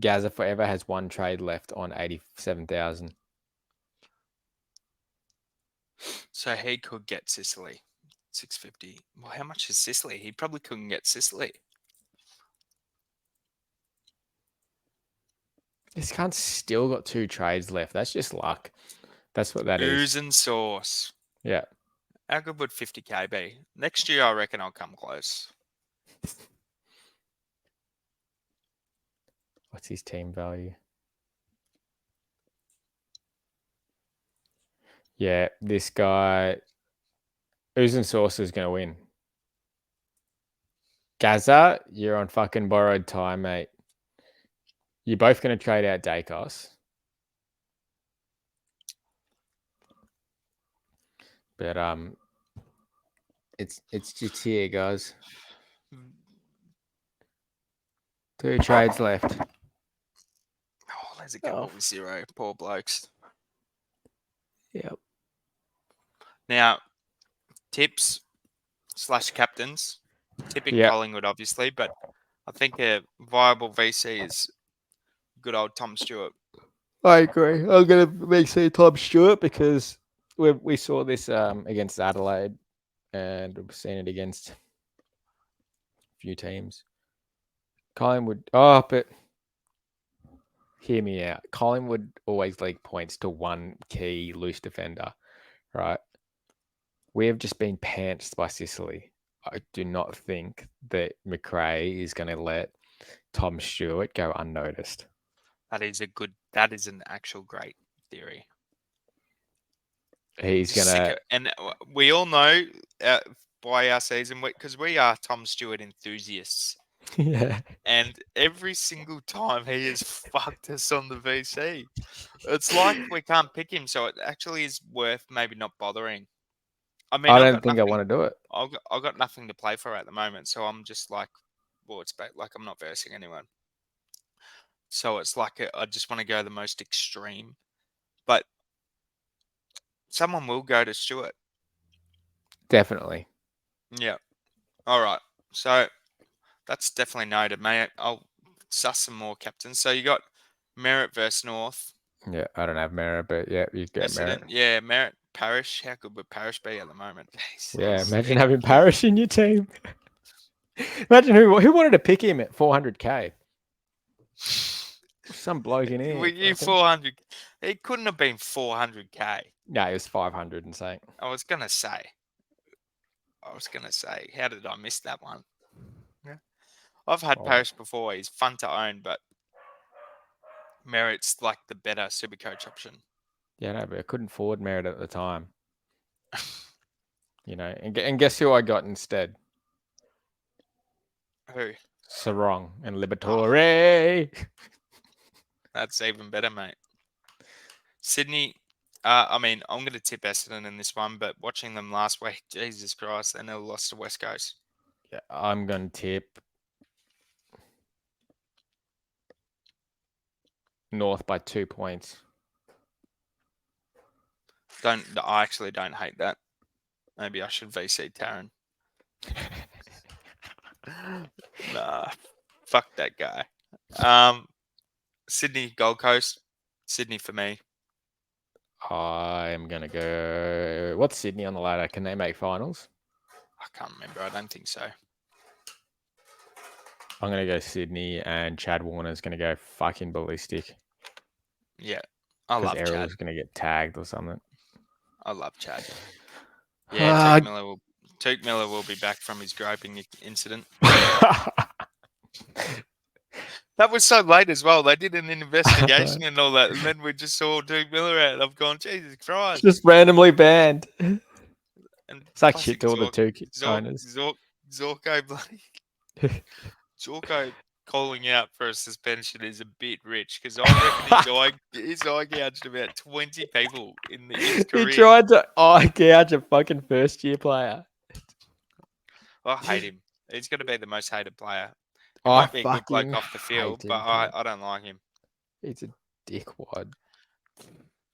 Gaza Forever has 1 trade left on 87,000. So he could get Sicily, 650. Well, how much is Sicily? He probably couldn't get Sicily. This cunt's still got 2 trades left. That's just luck. That's what that is. Ooze and sauce. Yeah. How good would 50k be? Next year, I reckon I'll come close. What's his team value? Yeah, this guy, Oozing Sauce is going to win. Gaza, you're on fucking borrowed time, mate. You're both going to trade out Dacos. But it's just here, guys. 2 trades left. Oh, there's a couple with 0. Poor blokes. Yep. Now, tips / captains. Tipping Yep. Collingwood, obviously, but I think a viable VC is good old Tom Stewart. I agree. I'm going to make say Tom Stewart because we saw this against Adelaide and we've seen it against a few teams. Collingwood. Oh, but hear me out. Collingwood always league points to one key loose defender, right? We have just been pantsed by Sicily. I do not think that McRae is going to let Tom Stewart go unnoticed. That is an actual great theory. He's going to... And we all know by our season, because we are Tom Stewart enthusiasts. Yeah. And every single time he has fucked us on the VC. It's like we can't pick him, so it actually is worth maybe not bothering. I mean, I don't think I want to do it. I've got nothing to play for at the moment, so I'm just like, well, it's like I'm not versing anyone. So it's like I just want to go the most extreme. But someone will go to Stewart. Definitely. Yeah. All right. So that's definitely noted, mate. I'll suss some more captains. So you got Merritt versus North. Yeah, I don't have Merritt, but yeah, you get Merritt. Yeah, Merritt, Parish. How good would Parish be at the moment? Jesus. Yeah, imagine having Parish in your team. Imagine who wanted to pick him at 400k. Some bloke in here. Were you 400? It couldn't have been 400k. No, it was 500 and something. I was gonna say. How did I miss that one? Yeah. I've had Parish before. He's fun to own, but Merritt's like the better Supercoach option. Yeah, no, but I couldn't afford Merritt at the time. You know, and guess who I got instead? Who? Sarong and Liberatore. That's even better, mate. Sydney. I mean, I'm going to tip Essendon in this one, but watching them last week, Jesus Christ, they never lost to West Coast. Yeah, I'm going to tip North by 2 points. I actually don't hate that. Maybe I should VC Taron. Nah, fuck that guy. Sydney, Gold Coast. Sydney for me. I'm going to go... What's Sydney on the ladder? Can they make finals? I can't remember. I don't think so. I'm going to go Sydney, and Chad Warner's going to go fucking ballistic. Yeah, I love Chad. Errol's going to get tagged or something. I love Chad. Yeah, Tuke Miller will be back from his groping incident. That was so late as well. They did an investigation and all that, and then we just saw Tuke Miller out. I've gone, Jesus Christ! Just randomly banned. And it's like shit to all the Tuke owners. Zorko bloody Zorko calling out for a suspension is a bit rich because I reckon he's eye gouged about 20 people in his career. He tried to eye gouge a fucking first year player. I hate him. He's going to be the most hated player. He might be a good bloke off the field, but I don't like him. He's a dickwad.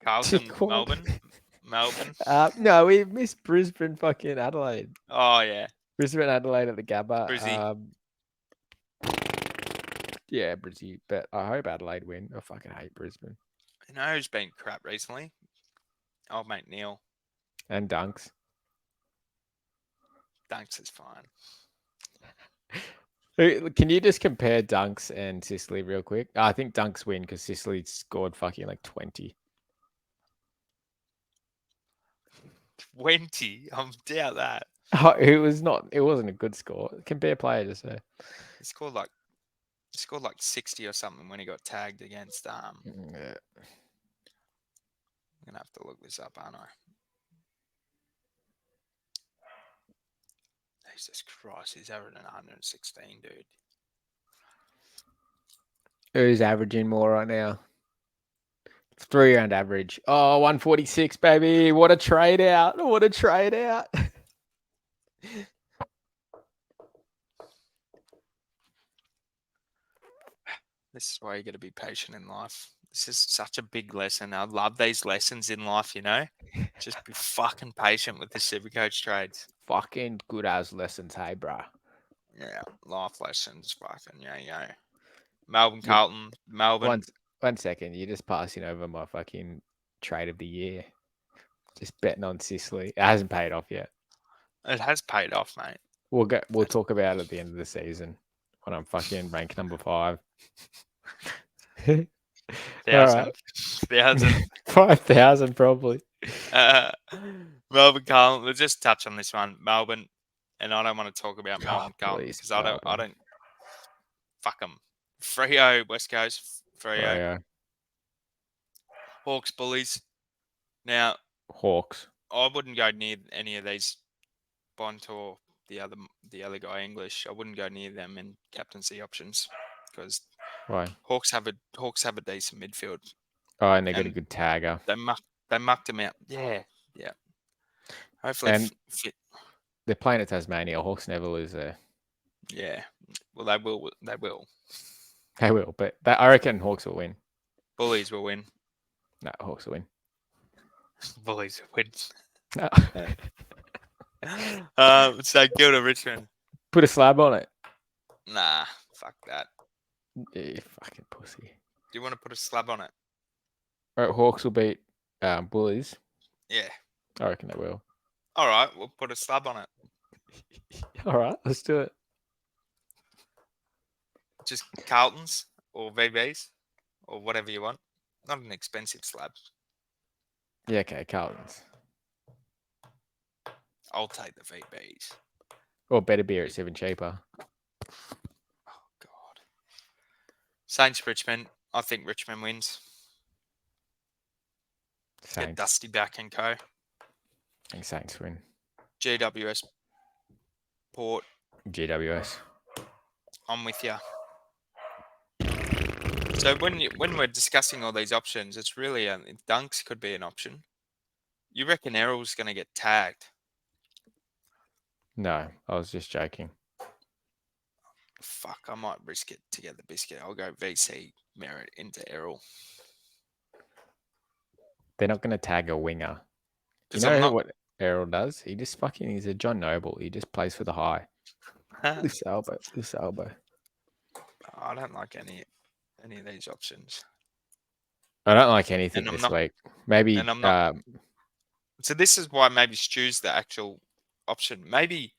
Carlton, Melbourne. No, we missed Brisbane, fucking Adelaide. Oh yeah, Brisbane, Adelaide at the Gabba. Brizzy. Yeah, Brizzy. But I hope Adelaide win. I fucking hate Brisbane. You know who's been crap recently? Old mate Neil. And Dunks. Dunks is fine. Can you just compare Dunks and Sicily real quick? I think Dunks win because Sicily scored fucking like 20. 20. I'm doubt that. Oh, it wasn't a good score. Compare player to say. He scored like 60 or something when he got tagged against. I'm Yeah. gonna have to look this up, aren't I? Jesus Christ, he's averaging 116, dude. Who's averaging more right now? 3-round average. Oh, 146, baby. What a trade out. What a trade out. This is why you got to be patient in life. This is such a big lesson. I love these lessons in life, you know? Just be fucking patient with the Supercoach trades. Fucking good as lessons, hey, bruh. Yeah, life lessons, fucking, yeah. Melbourne, Carlton, Melbourne. 1 second. You're just passing over my fucking trade of the year. Just betting on Sicily. It hasn't paid off yet. It has paid off, mate. We'll talk about it at the end of the season when I'm fucking ranked number 5. 1,000. 5,000 probably. Melbourne, Carlton. We'll just touch on this one. Melbourne, and I don't want to talk about Melbourne, Carlton because I don't. Fuck them. Freo, West Coast. Freo. Hawks, Bullies. Now, Hawks. I wouldn't go near any of these. Bont or the other guy, English. I wouldn't go near them in captaincy options because Why? Hawks have a decent midfield. Oh, and they got a good tagger. They mucked him out. Yeah. Hopefully, and they're playing at Tasmania. Hawks never lose there. Yeah. Well, they will. They will. But I reckon Hawks will win. Bullies will win. No, Hawks will win. Bullies will win. No. So Gilda Richmond. Put a slab on it. Nah, fuck that. Yeah, you fucking pussy. Do you want to put a slab on it? All right, Hawks will beat Bullies. Yeah. I reckon they will. All right, we'll put a slab on it. All right, let's do it. Just Carltons or VBs or whatever you want. Not an expensive slab. Yeah, okay, Carltons. I'll take the VBs. Or better beer, it's even cheaper. Oh, God. Saints, Richmond. I think Richmond wins. Saints. Get Dusty back and co. I think Saints win. GWS, Port. GWS. I'm with you. So when we're discussing all these options, it's really Dunks could be an option. You reckon Errol's going to get tagged? No, I was just joking. Fuck, I might risk it to get the biscuit. I'll go VC Merritt into Errol. They're not going to tag a winger. You know what Errol does? He's a John Noble. He just plays for the high. This elbow. I don't like any of these options. I don't like anything this week. Maybe. So this is why maybe Stu's the actual option. Maybe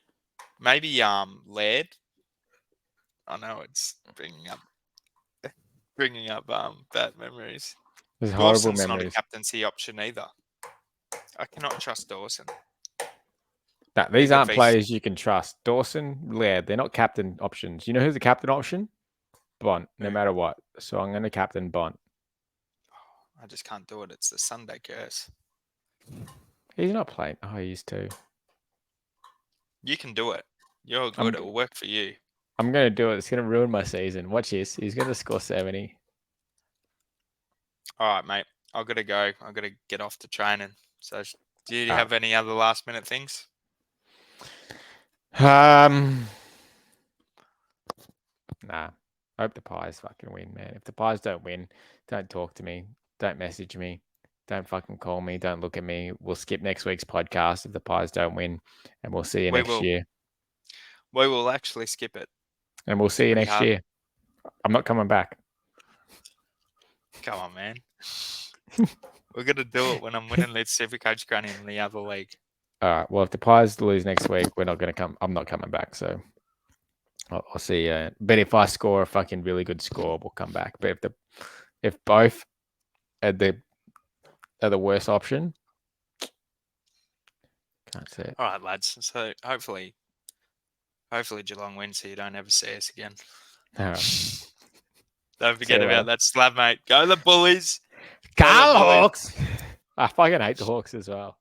Laird. I know it's bringing up bad memories. There's horrible Dawson's memories. Not a captaincy option either. I cannot trust Dawson. No, these aren't players you can trust. Dawson, Laird, they're not captain options. You know who's the captain option? Bont, no matter what. So I'm going to captain Bont. I just can't do it. It's the Sunday curse. He's not playing. Oh, he used to. You can do it. You're good. It will work for you. I'm going to do it. It's going to ruin my season. Watch this. He's going to score 70. All right, mate. I've got to go. I've got to get off to training. So do you have any other last minute things? Nah. I hope the Pies fucking win, man. If the Pies don't win, don't talk to me. Don't message me. Don't fucking call me. Don't look at me. We'll skip next week's podcast if the Pies don't win. And we'll see you next year. We will actually skip it. And we'll see you next year. I'm not coming back. Come on, man. We're going to do it when I'm winning the Supercoach granny in the other league. All right. Well, if the Pies lose next week, we're not going to come. I'm not coming back. So I'll see you. But if I score a fucking really good score, we'll come back. But if both are the worst option, Can't see it. All right, lads. So hopefully Geelong wins so you don't ever see us again. All right. Don't forget you about later. that slab, mate. Go the Bullies. Go Go the Bullies. Hawks! I fucking hate the Hawks as well.